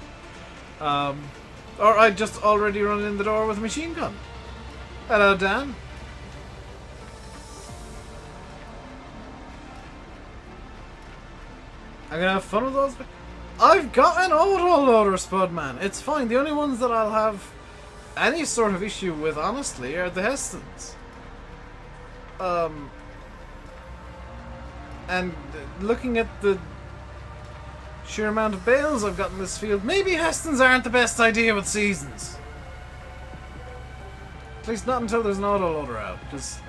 Or I'd just already run in the door with a machine gun. Hello, Dan. I'm gonna have fun with those. I've got an autoloader, Spudman. It's fine. The only ones that I'll have any sort of issue with, honestly, are the Hesstons. And looking at the sheer amount of bales I've got in this field, maybe Hesstons aren't the best idea with seasons. At least not until there's an autoloader out, because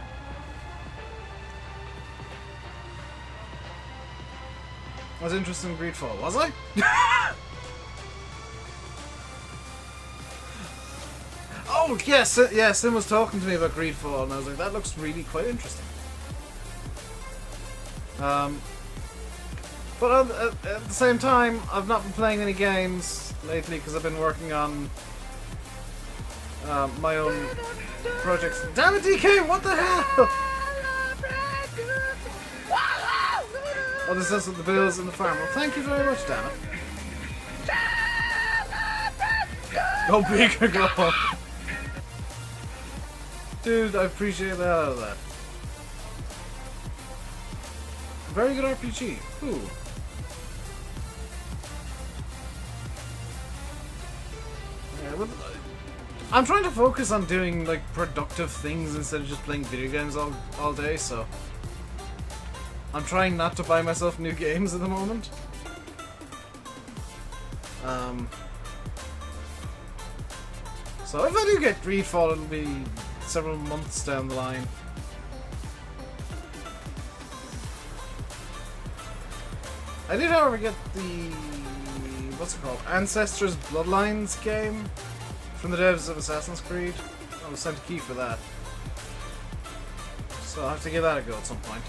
I was interested in Greedfall, was I? Oh, yes, yeah, Sim was talking to me about Greedfall, and I was like, that looks really quite interesting. But at the same time, I've not been playing any games lately because I've been working on my own projects. Damn it, DK, what the hell? Oh, this is the bills in the farm. Well, thank you very much, damn it. Go big or go home. Dude, I appreciate the hell out of that. Very good RPG. Ooh. Yeah, but I'm trying to focus on doing, like, productive things instead of just playing video games all day, so I'm trying not to buy myself new games at the moment. So if I do get Greedfall, it'll be several months down the line. I did, however, get the, what's it called, Ancestors Bloodlines game from the devs of Assassin's Creed. I was sent a key for that, so I'll have to give that a go at some point.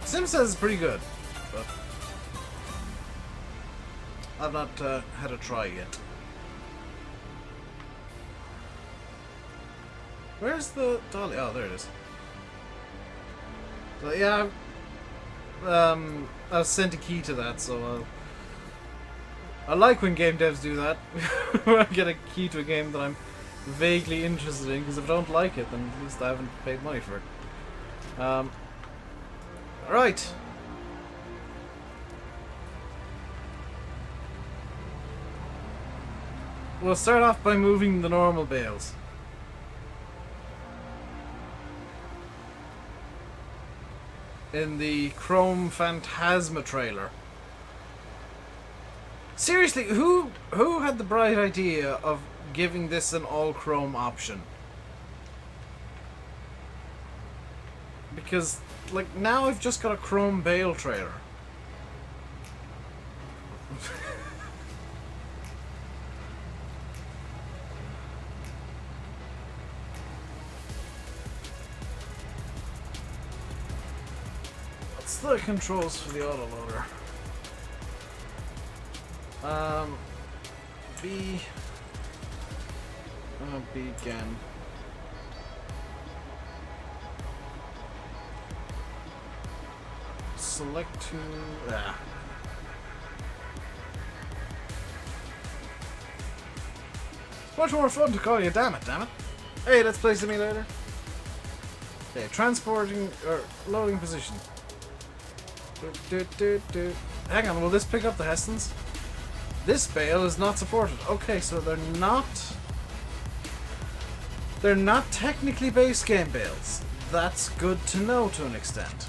Sim says it's pretty good, but I've not had a try yet. Where's the dolly? Oh, there it is. So yeah, I was sent a key to that, so I like when game devs do that. When I get a key to a game that I'm vaguely interested in, because if I don't like it, then at least I haven't paid money for it. Right. We'll start off by moving the normal bales. In the Chrome Phantasma trailer. Seriously, who had the bright idea of giving this an all Chrome option? Because, like, now I've just got a chrome bale trailer. What's the controls for the autoloader? B. B again. Select to. It's much more fun to call you, damn it. Hey, let's play simulator. Okay, transporting or loading position. Hang on, will this pick up the Hesstons? This bale is not supported. Okay, so they're not technically base game bales. That's good to know to an extent.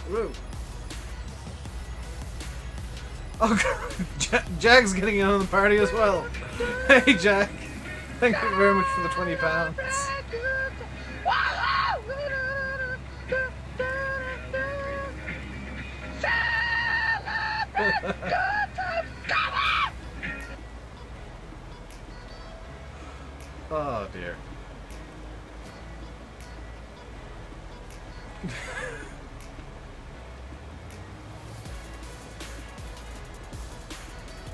Woo. Oh god, Jack's getting in on the party as well. Hey Jack, thank you very much for the £20. Oh dear.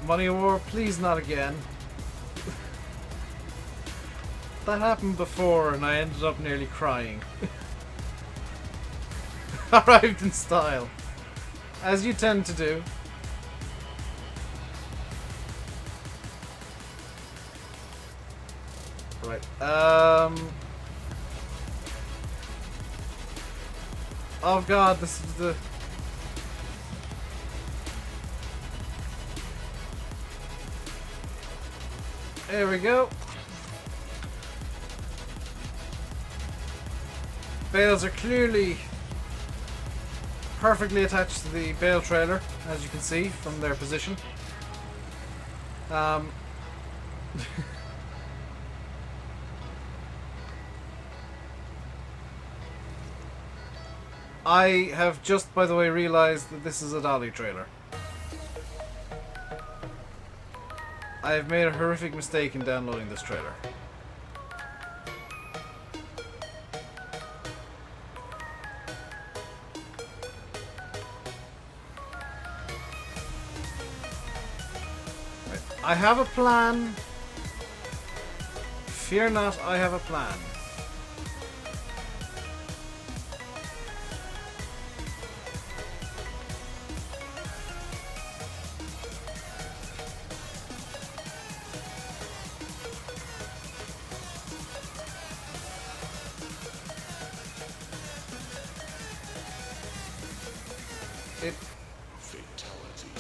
Money war, please not again. That happened before and I ended up nearly crying. Arrived in style. As you tend to do. Right, oh god, this is the... There we go. Bales are clearly perfectly attached to the bale trailer, as you can see from their position. I have just, by the way, realized that this is a dolly trailer. I have made a horrific mistake in downloading this trailer. Right. I have a plan. Fear not, I have a plan. Fatality.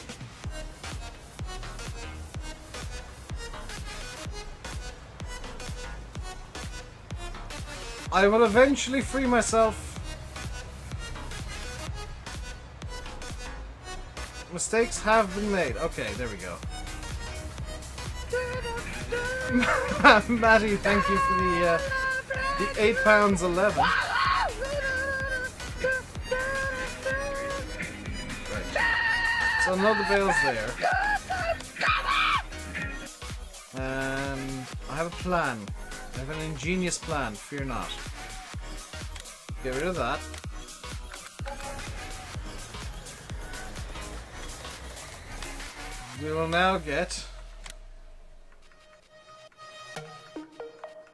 I will eventually free myself. Mistakes have been made. Okay, there we go. Matty, thank you for the £8.11. So another bale's there. And I have a plan. I have an ingenious plan, fear not. Get rid of that. We will now get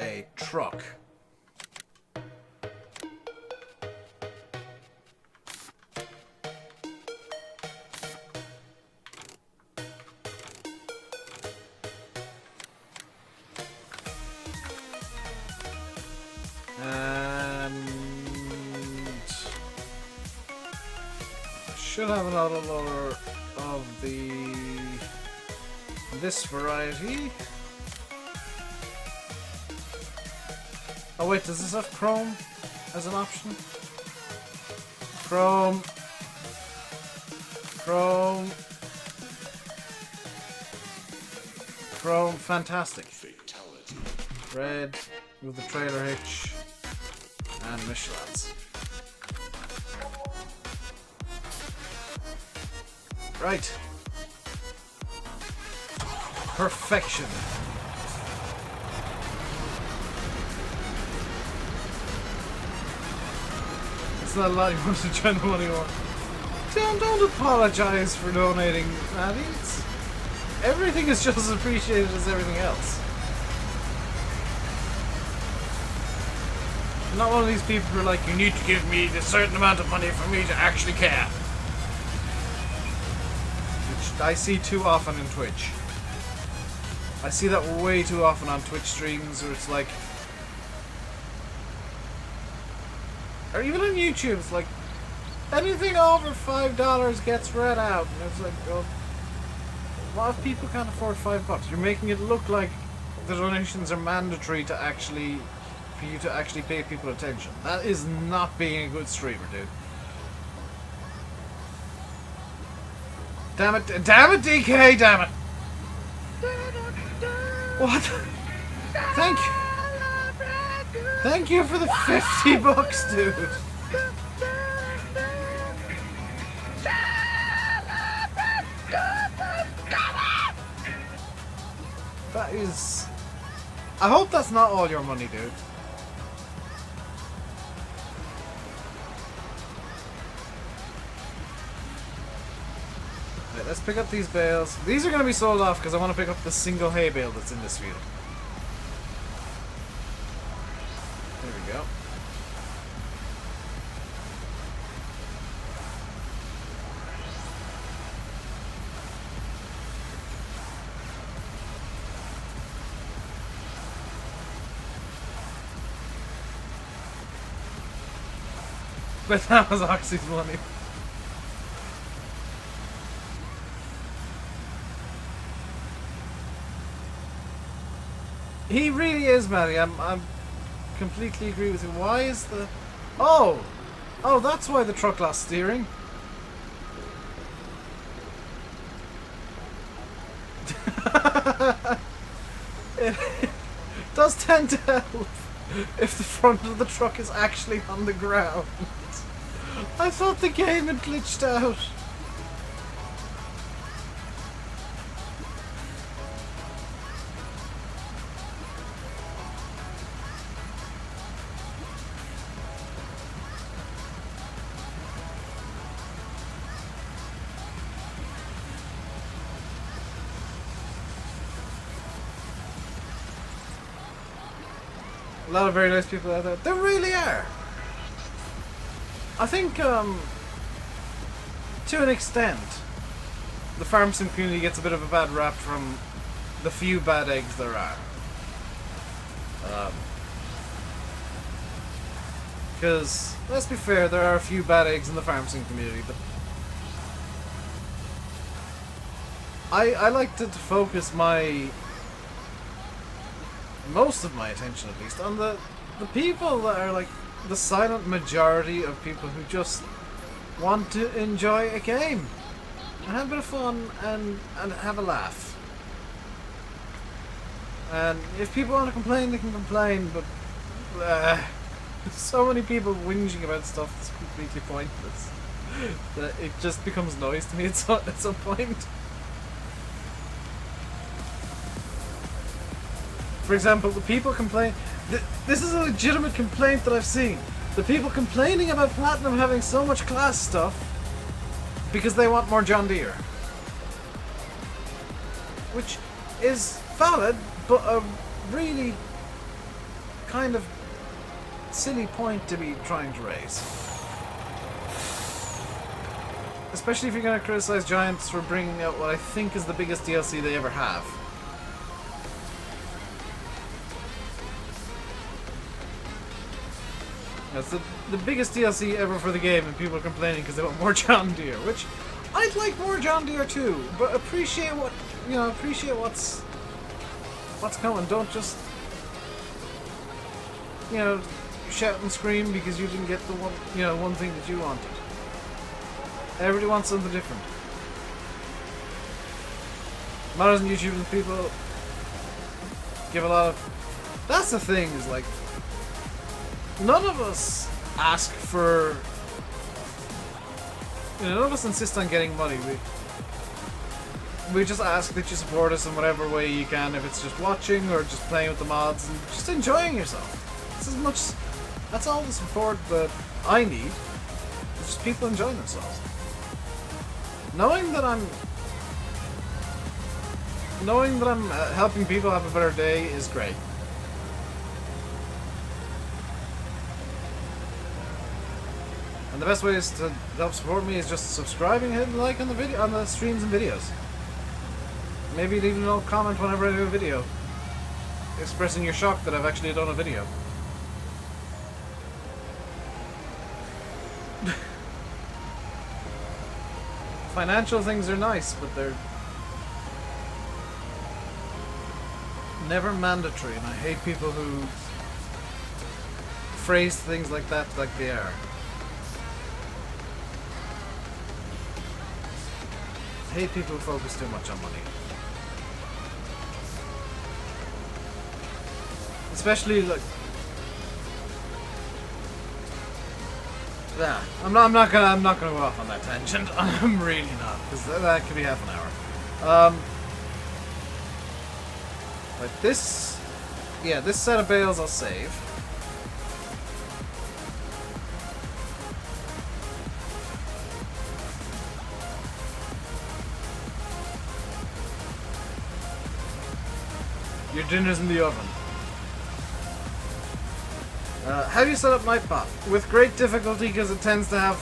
a truck. Should have an autoloader of this variety. Oh wait, does this have chrome as an option? Chrome. Fantastic. Red with the trailer hitch and Michelin's. Right. Perfection. It's not a lot you want to spend the money on. Don't apologize for donating, Maddie. Everything is just as appreciated as everything else. I'm not one of these people who are like, you need to give me a certain amount of money for me to actually care. Which I see too often in Twitch. I see that way too often on Twitch streams where it's like... Or even on YouTube, it's like, anything over $5 gets read out. And it's like, well, a lot of people can't afford $5. You're making it look like the donations are mandatory to actually... for you to actually pay people attention. That is not being a good streamer, dude. Damn it, DK, damn it! What? Thank you for the $50, dude. That is... I hope that's not all your money, dude. Right, let's pick up these bales. These are going to be sold off because I want to pick up the single hay bale that's in this field. There we go. But that was Oxy's money. He really is, Matty. I'm completely agree with you. Why is the... Oh! Oh, that's why the truck lost steering. It does tend to help if the front of the truck is actually on the ground. I thought the game had glitched out. A lot of very nice people out there. There really are. I think, to an extent, the farm sim community gets a bit of a bad rap from the few bad eggs there are. Because, let's be fair, there are a few bad eggs in the farm sim community, but I like to focus most of my attention at least on the people that are like the silent majority of people who just want to enjoy a game and have a bit of fun and have a laugh. And if people want to complain, they can complain, but so many people whinging about stuff that's completely pointless that it just becomes noise to me at some point. For example, the people complain... This is a legitimate complaint that I've seen. The people complaining about Platinum having so much class stuff because they want more John Deere. Which is valid, but a really kind of silly point to be trying to raise. Especially if you're going to criticize Giants for bringing out what I think is the biggest DLC they ever have. It's the biggest DLC ever for the game, and people are complaining because they want more John Deere, which I'd like more John Deere too. But appreciate what's coming. Don't just shout and scream because you didn't get the one thing that you wanted. Everybody wants something different. Matters on YouTube and people give a lot of... That's the thing, is like... None of us ask for... You know, none of us insist on getting money. We just ask that you support us in whatever way you can, if it's just watching or just playing with the mods and just enjoying yourself. It's as much... That's all the support that I need. It's just people enjoying themselves. Knowing that I'm helping people have a better day is great. And the best ways to help support me is just subscribing, hitting like on the video, on the streams and videos. Maybe leave a little comment whenever I do a video, expressing your shock that I've actually done a video. Financial things are nice, but they're never mandatory, and I hate people who phrase things like that like they are. I hate people who focus too much on money. Especially like... Yeah, I'm not gonna go off on that tangent. I'm really not, because that could be half an hour. Like this, yeah, this set of bales I'll save. Your dinner's in the oven. How do you set up Nightbot? With great difficulty, because it tends to have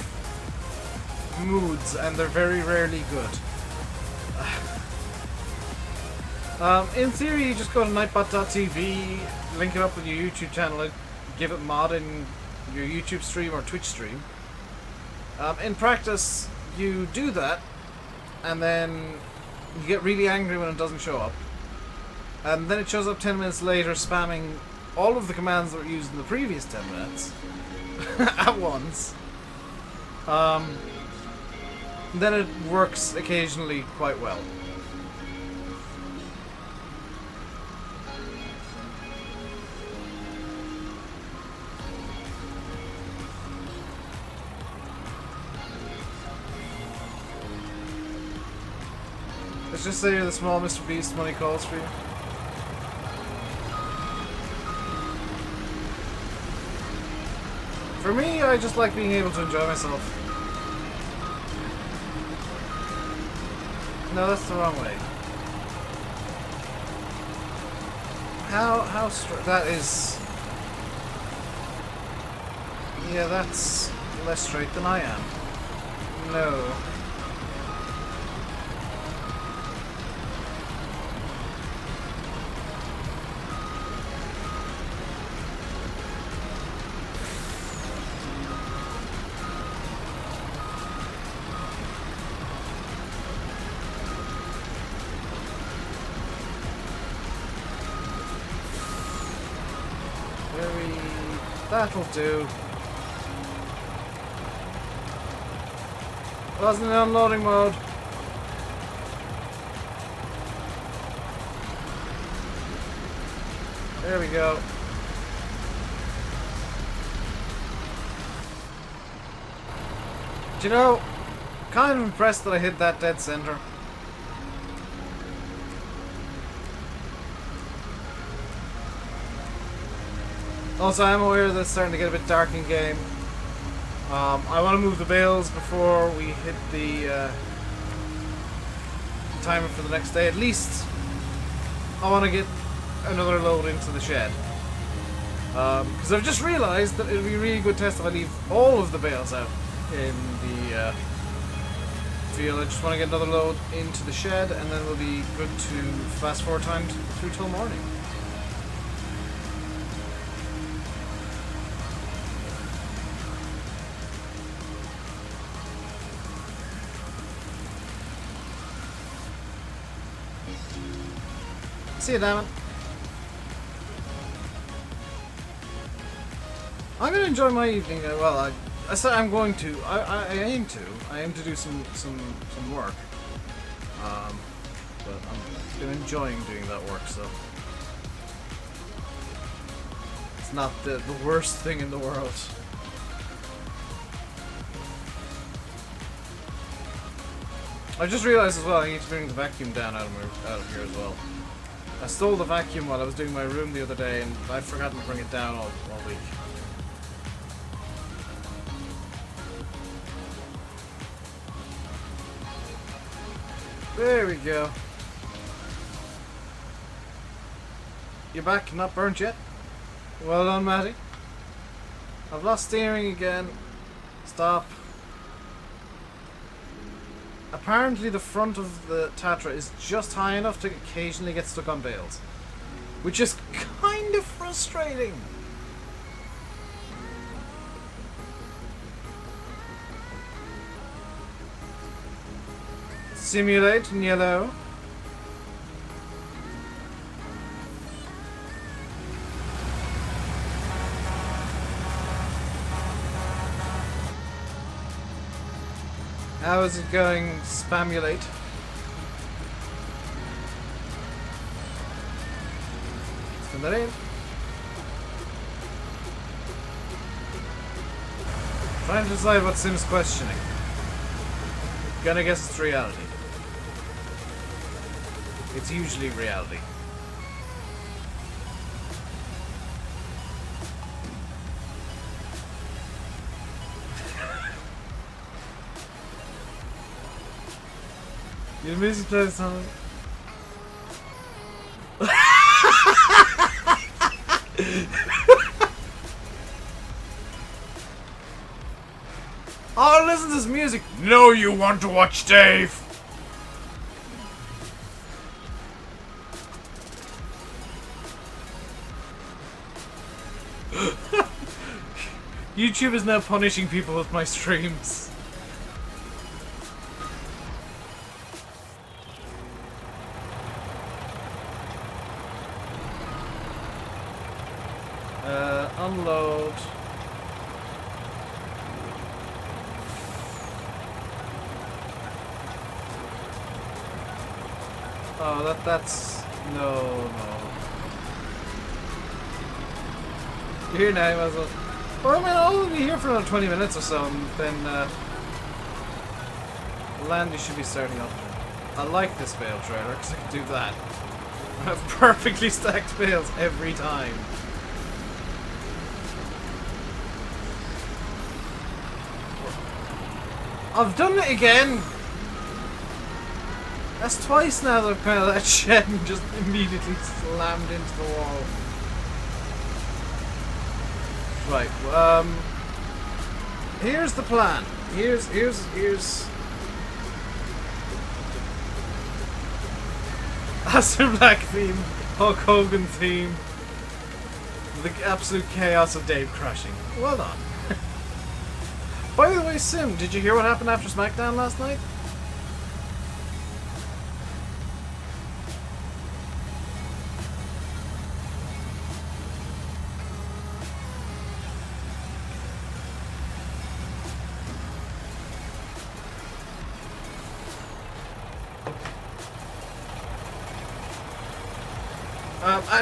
moods, and they're very rarely good. In theory, you just go to nightbot.tv, link it up with your YouTube channel, give it mod in your YouTube stream or Twitch stream. In practice, you do that, and then you get really angry when it doesn't show up. And then it shows up 10 minutes later, spamming all of the commands that were used in the previous 10 minutes at once. Then it works occasionally quite well. Let's just say you're the small Mr. Beast money calls for you. For me, I just like being able to enjoy myself. No, that's the wrong way. How straight? That is... Yeah, that's less straight than I am. No. That'll do. Wasn't in unloading mode. There we go. Do you know, kind of impressed that I hit that dead center. Also, I'm aware that it's starting to get a bit dark in game. I want to move the bales before we hit the timer for the next day. At least I want to get another load into the shed. Because I've just realised that it would be a really good test if I leave all of the bales out in the field. I just want to get another load into the shed, and then we'll be good to fast forward time through till morning. See you, Damon. I'm gonna enjoy my evening. Well, I said I'm going to. I aim to. I aim to do some work. But I'm been enjoying doing that work, so it's not the worst thing in the world. I just realized as well I need to bring the vacuum down out of here as well. I stole the vacuum while I was doing my room the other day, and I'd forgotten to bring it down all week. There we go. You're back, not burnt yet? Well done, Matty. I've lost steering again. Stop. Apparently the front of the Tatra is just high enough to occasionally get stuck on bales, which is kind of frustrating. Simulate in yellow. How is it going, Spamulate? Spin that in. Trying to decide what Sim's questioning. Gonna guess it's reality. It's usually reality. You music plays something. Oh, listen to this music. No, you want to watch Dave. YouTube is now punishing people with my streams. Unload. Oh, that's no. You're here now, you might as well. Well, I mean, I'll be here for another 20 minutes or so, and then Landy should be starting up. I like this bale trailer because I can do that. I have perfectly stacked bales every time. I've done it again! That's twice now that I've kind of let shed and just immediately slammed into the wall. Right, here's the plan. Here's Aston Black theme, Hulk Hogan theme, the absolute chaos of Dave crashing. Well done. By the way, Sim, did you hear what happened after SmackDown last night?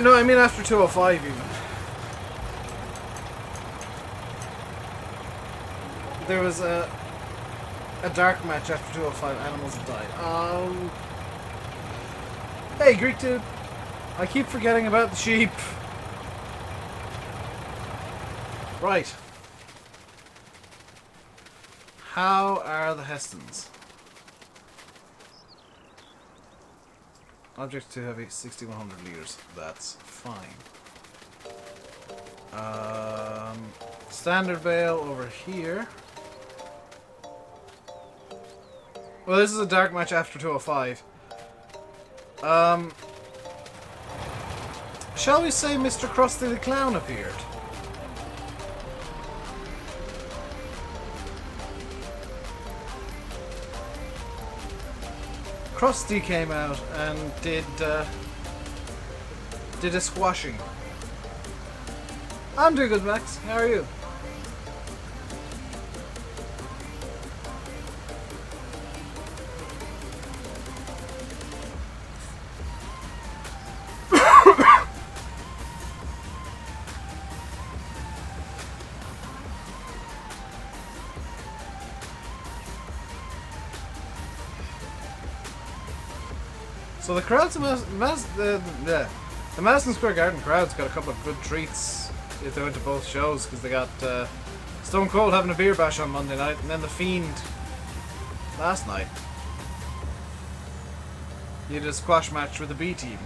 No, I mean after 205 even. There was a dark match after 205. Animals have died. Hey, Greek dude. I keep forgetting about the sheep. Right. How are the Hesstons? Object too heavy, 6,100 liters. That's fine. Standard bale over here. Well, this is a dark match after 205. Shall we say Mr. Krusty the Clown appeared? Krusty came out and did a squashing. I'm doing good, Max. How are you? So the crowds, the Madison Square Garden crowds got a couple of good treats if they went to both shows, because they got Stone Cold having a beer bash on Monday night, and then The Fiend last night. He did a squash match with the B team.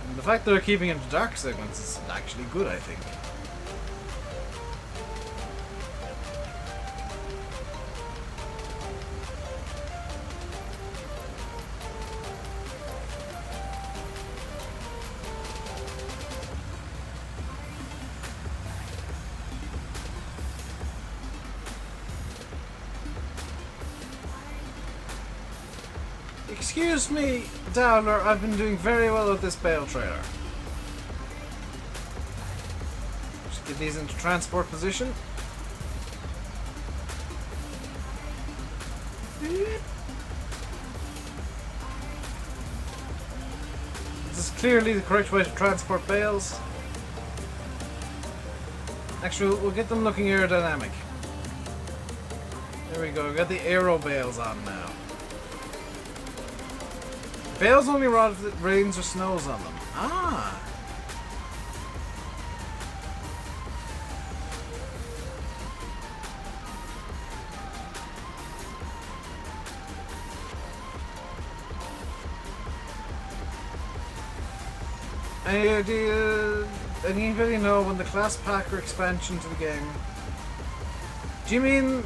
And the fact that they're keeping him to dark segments is actually good, I think. Excuse me, Dowler, I've been doing very well with this bale trailer. Just get these into transport position. This is clearly the correct way to transport bales. Actually, we'll get them looking aerodynamic. There we go, we've got the aero bales on now. Bales only rot if it rains or snows on them. Ah! Any idea? Anybody know when the class pack or expansion to the game? Do you mean...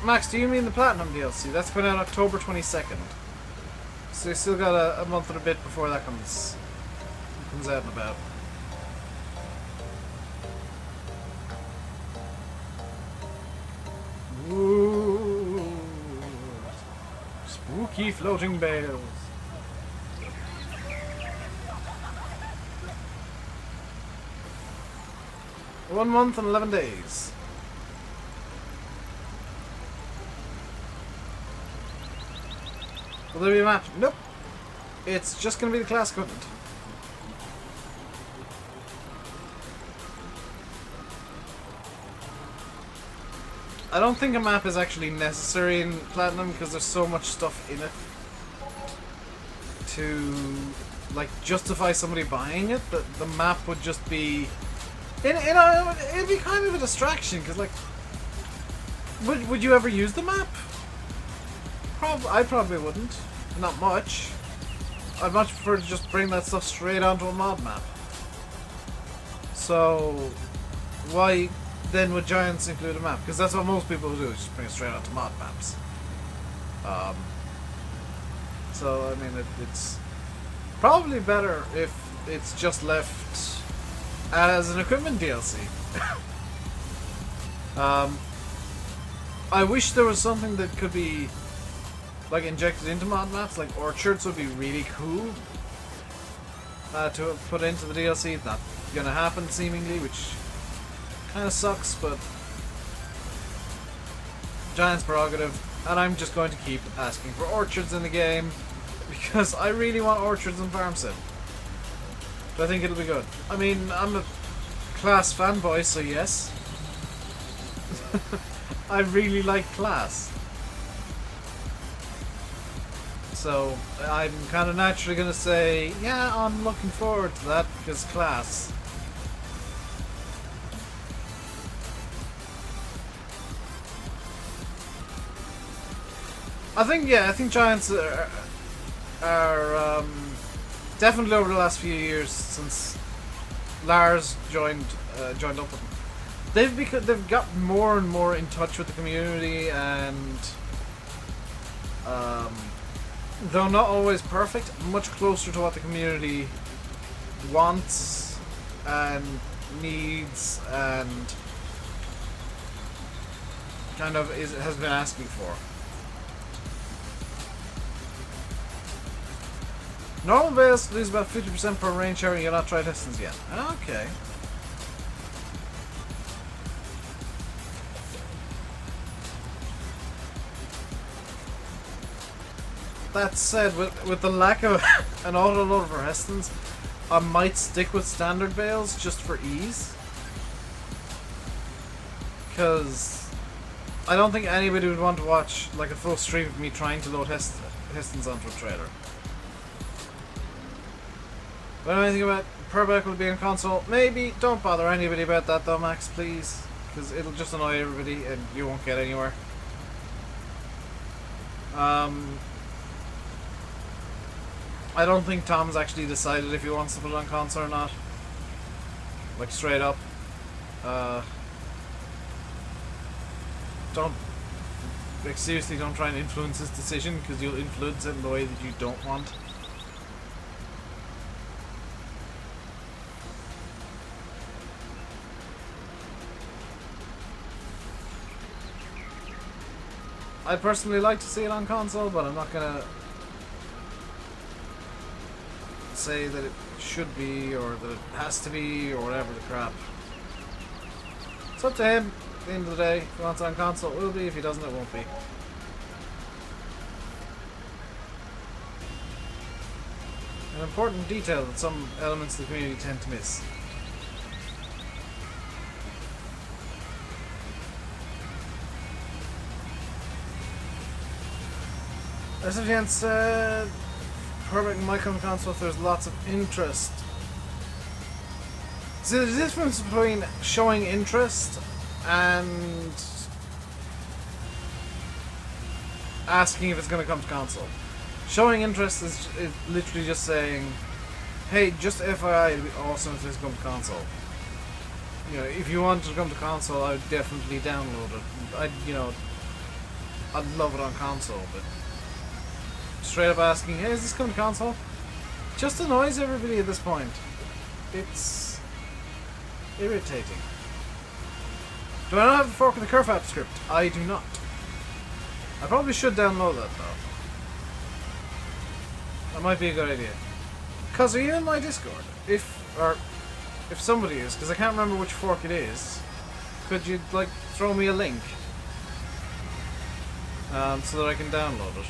Max, do you mean the Platinum DLC? That's coming out October 22nd. So you still got a month and a bit before that comes out and about. Ooh, spooky floating bales. One month and 11 days. Will there be a map? Nope. It's just going to be the class equipment. I don't think a map is actually necessary in Platinum because there's so much stuff in it to like justify somebody buying it that the map would just be it'd be kind of a distraction because like would you ever use the map? I probably wouldn't. Not much. I'd much prefer to just bring that stuff straight onto a mod map. So, why then would Giants include a map? Because that's what most people do, is just bring it straight onto mod maps. So, I mean, it's probably better if it's just left as an equipment DLC. I wish there was something that could be like injected into mod maps, like orchards would be really cool to put into the DLC. It's not gonna happen seemingly, which kind of sucks, but Giants' prerogative, and I'm just going to keep asking for orchards in the game because I really want orchards in Farm Sim. But I think it'll be good. I mean, I'm a class fanboy, so yes. I really like class. So I'm kind of naturally going to say, yeah, I'm looking forward to that because class. I think Giants are definitely over the last few years since Lars joined up with them. They've got more and more in touch with the community, and though not always perfect, much closer to what the community wants and needs and kind of has been asking for. Normal bales lose about 50% per rain shower. You've not tried Hesstons yet. Okay. That said, with the lack of an autoloader for Hesstons, I might stick with standard bales just for ease. Because I don't think anybody would want to watch like a full stream of me trying to load Hesstons onto a trailer. But anything about Purbeck will be on console? Maybe. Don't bother anybody about that though, Max, please. Because it'll just annoy everybody and you won't get anywhere. I don't think Tom's actually decided if he wants to put it on console or not. Like, straight up. Don't... Like, seriously, don't try and influence his decision, because you'll influence it in the way that you don't want. I'd personally like to see it on console, but I'm not gonna say that it should be, or that it has to be, or whatever the crap. It's up to him, at the end of the day. If he wants it on console, it will be. If he doesn't, it won't be. An important detail that some elements of the community tend to miss. SFGN said, Purbeck might come to console if there's lots of interest. See, there's a difference between showing interest and asking if it's going to come to console. Showing interest is literally just saying, hey, just FYI, it'd be awesome if this comes to console. You know, if you want it to come to console, I would definitely download it. I'd love it on console, but straight up asking, hey, is this coming to console? Just annoys everybody at this point. It's irritating. Do I not have the fork in the Kerfap script? I do not. I probably should download that though. That might be a good idea. Cause are you in my Discord? If somebody is, because I can't remember which fork it is, could you like throw me a link so that I can download it?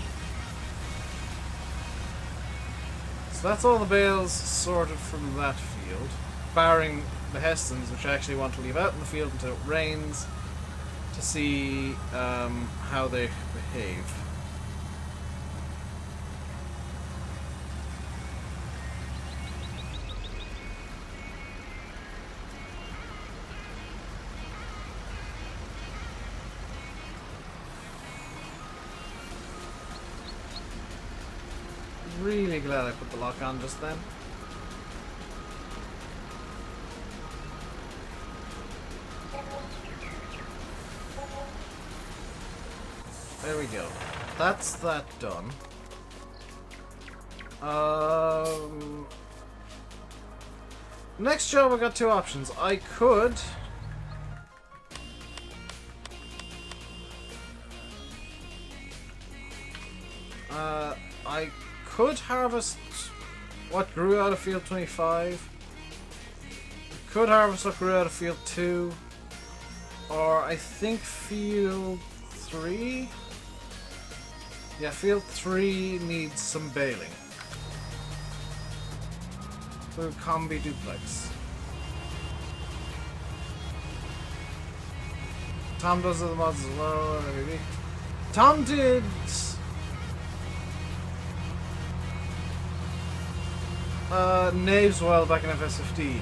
So that's all the bales sorted from that field, barring the Hesstons, which I actually want to leave out in the field until it rains to see how they behave. Really glad I put the lock on just then. There we go. That's that done. Next job, I got two options. I could harvest what grew out of field 25. Could harvest what grew out of field 2. Or I think field 3? Yeah, field 3 needs some baling. Through Combi Duplex. Tom does the mods as well, maybe. Tom did Knaves well back in FS15.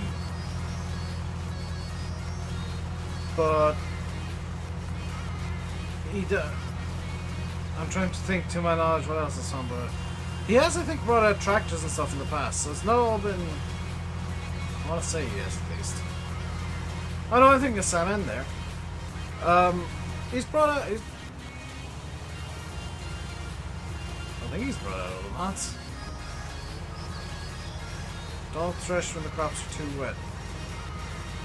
But he I'm trying to think to my knowledge what else has Tom brought. He has, I think, brought out tractors and stuff in the past, so it's not all been. I want to say yes, at least. Oh no, I think there's Sam in there. He's brought out. I think he's brought out all the mods. Don't thresh when the crops are too wet.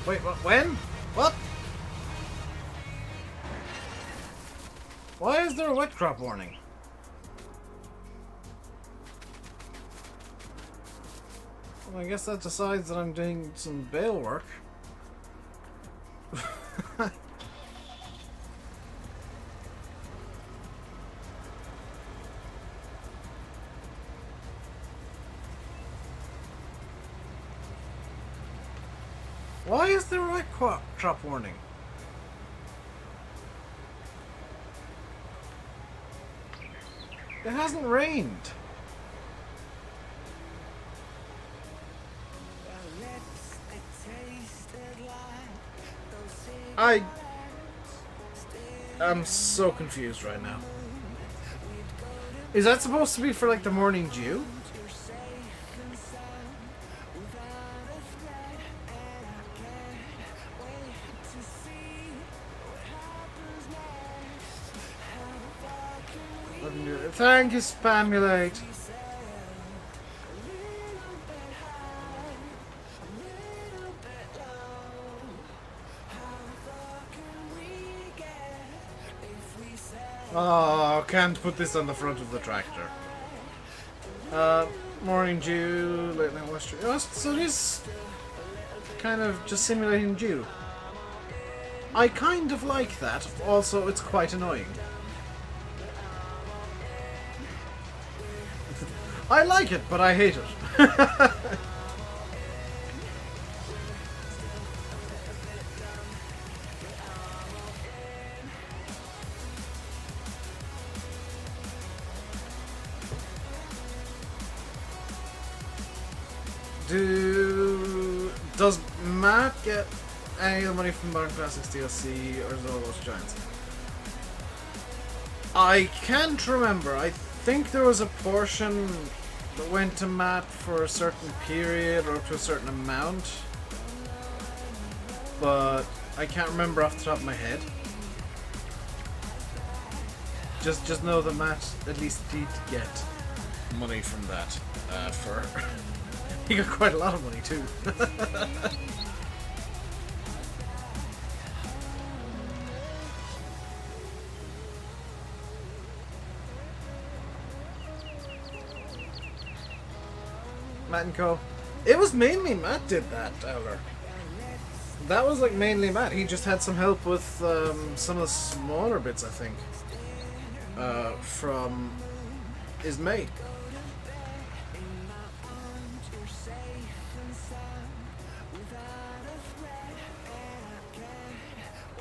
Wait, what? When? What? Why is there a wet crop warning? Well, I guess that decides that I'm doing some bale work. Why is there a wet crop warning? It hasn't rained. I'm so confused right now. Is that supposed to be for like the morning dew? Thank you, Spamulate. Oh, can't put this on the front of the tractor. Morning dew, late night moisture. Oh, so it is kind of just simulating dew. I kind of like that. Also, it's quite annoying. I like it, but I hate it. Does Matt get any of the money from Modern Classics DLC, or is it all those giants? I can't remember. I think there was a portion that went to Matt for a certain period or up to a certain amount, but I can't remember off the top of my head. Just know that Matt at least did get money from that for. He got quite a lot of money too. Matt and Co. It was mainly Matt did that, Elder. That was like mainly Matt. He just had some help with some of the smaller bits, I think, from his mate.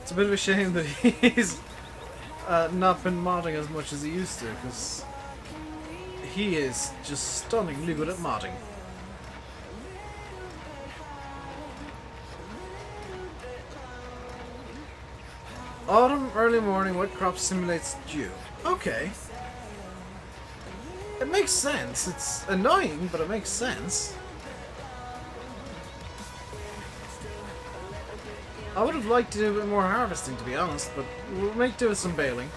It's a bit of a shame that he's not been modding as much as he used to, because he is just stunningly good at modding. Autumn, early morning, wet crop simulates dew. Okay. It makes sense. It's annoying, but it makes sense. I would have liked to do a bit more harvesting, to be honest, but we'll make do with some baling.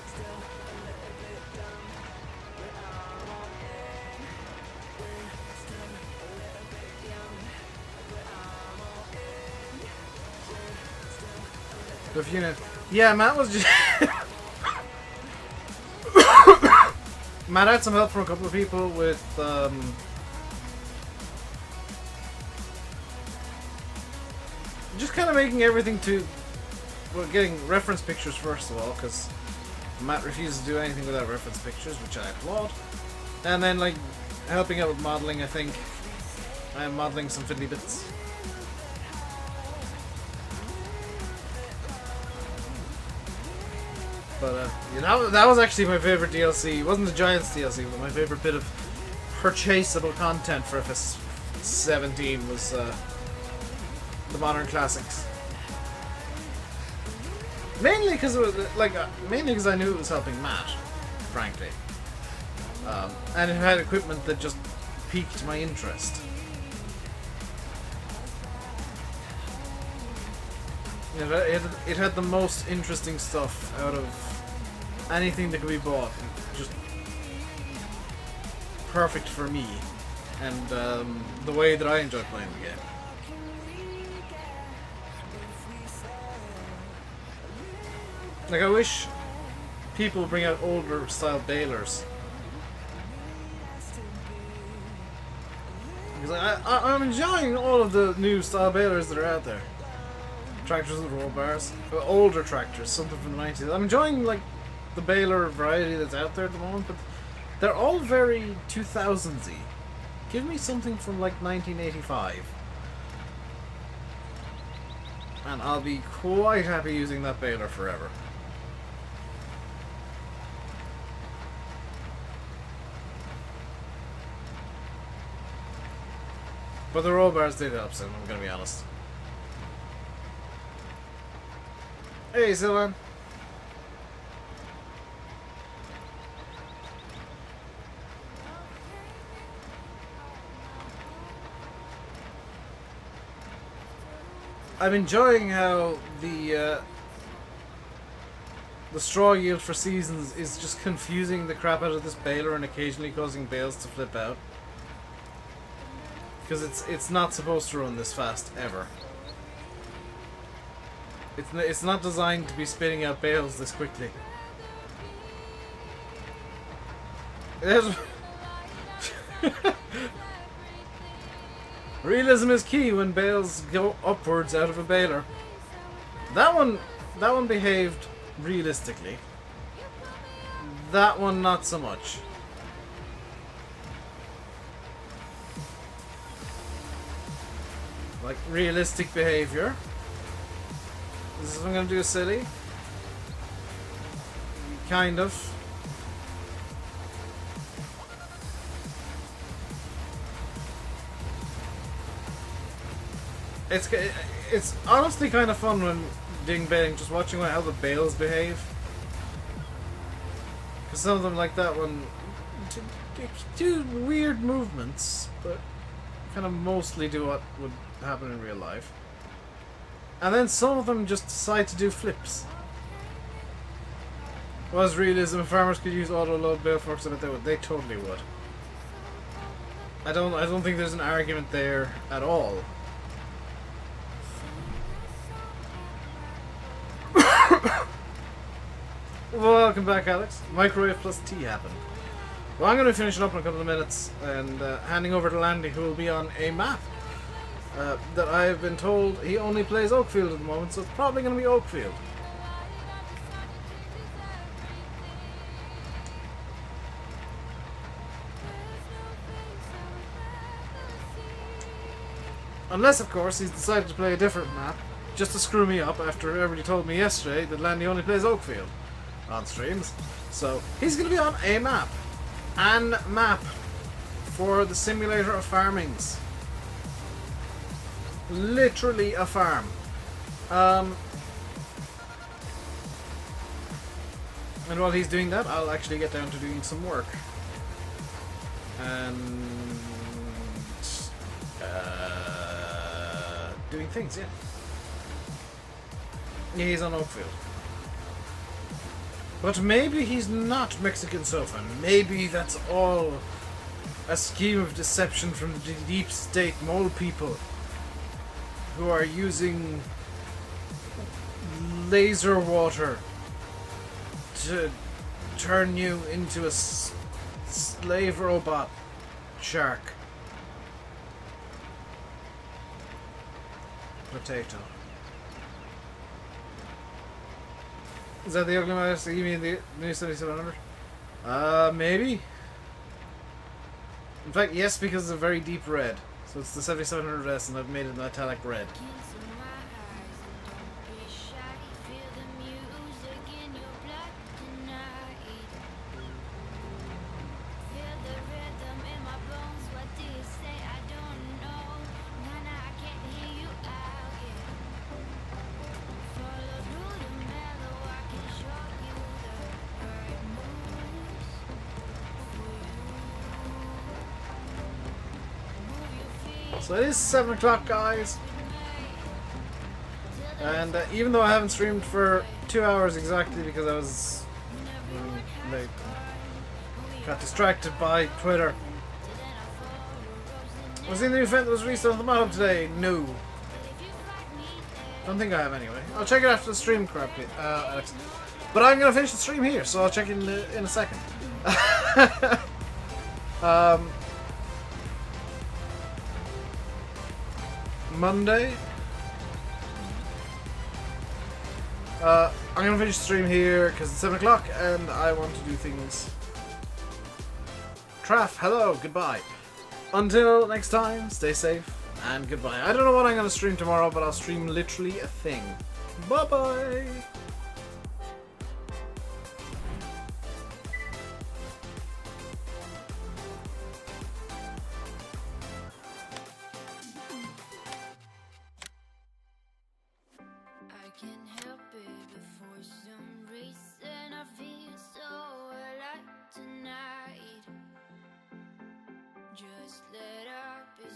If you know, yeah, Matt was just Matt had some help from a couple of people with just kind of making everything to, well, getting reference pictures first of all, because Matt refuses to do anything without reference pictures, which I applaud. And then like helping out with modeling, I think. I'm modeling some fiddly bits. But yeah, that was actually my favorite DLC. It wasn't the Giants DLC, but my favorite bit of purchasable content for FS17 was the Modern Classics. Mainly because it was mainly because I knew it was helping Matt, frankly, and it had equipment that just piqued my interest. It had the most interesting stuff out of anything that could be bought. Just perfect for me and the way that I enjoy playing the game. Like, I wish people would bring out older style balers. Because I'm enjoying all of the new style balers that are out there. Tractors with roll bars. Older tractors, something from the 90s. I'm enjoying, like, the baler variety that's out there at the moment, but they're all very 2000s-y. Give me something from, like, 1985. And I'll be quite happy using that baler forever. But the roll bars did help soon, I'm gonna be honest. Hey, Sylvan. I'm enjoying how the straw yield for seasons is just confusing the crap out of this baler and occasionally causing bales to flip out. Because it's not supposed to run this fast, ever. It's not designed to be spitting out bales this quickly. Realism is key when bales go upwards out of a baler. That one behaved realistically. That one not so much. Like realistic behavior. This is what I'm gonna do, silly. Kind of. It's honestly kind of fun when doing bailing, just watching how the bales behave. Because some of them, like that one, do weird movements, but kind of mostly do what would happen in real life. And then some of them just decide to do flips. Was realism if farmers could use auto load bale forks? I bet they would. They totally would. I don't think there's an argument there at all. Welcome back, Alex. Microwave plus tea happened. Well, I'm going to be finishing up in a couple of minutes and handing over to Landy, who will be on a map that I have been told he only plays Oakfield at the moment, so it's probably going to be Oakfield. Unless, of course, he's decided to play a different map, just to screw me up after everybody told me yesterday that Landy only plays Oakfield on streams. So, he's going to be on a map. An map for the simulator of farmings. Literally a farm. And while he's doing that, I'll actually get down to doing some work. And doing things, yeah. Yeah, he's on Oakfield. But maybe he's not Mexican Sofa. Maybe that's all a scheme of deception from the deep state mole people who are using laser water to turn you into a slave robot shark. Potato. Is that the ugly mouse? You mean the new 7700? Maybe. In fact, yes, because it's a very deep red. So it's the 7700S, and I've made it metallic red. So it is 7 o'clock, guys, and even though I haven't streamed for 2 hours exactly because I was late, got distracted by Twitter. Was the new event that was released on the bottom today? No. Don't think I have anyway. I'll check it after the stream, correctly, Alex. But I'm going to finish the stream here, so I'll check in a second. Monday. I'm gonna finish the stream here because it's 7 o'clock and I want to do things. Traff, hello, goodbye. Until next time, stay safe and goodbye. I don't know what I'm gonna stream tomorrow, but I'll stream literally a thing. Bye bye. just lit up. Is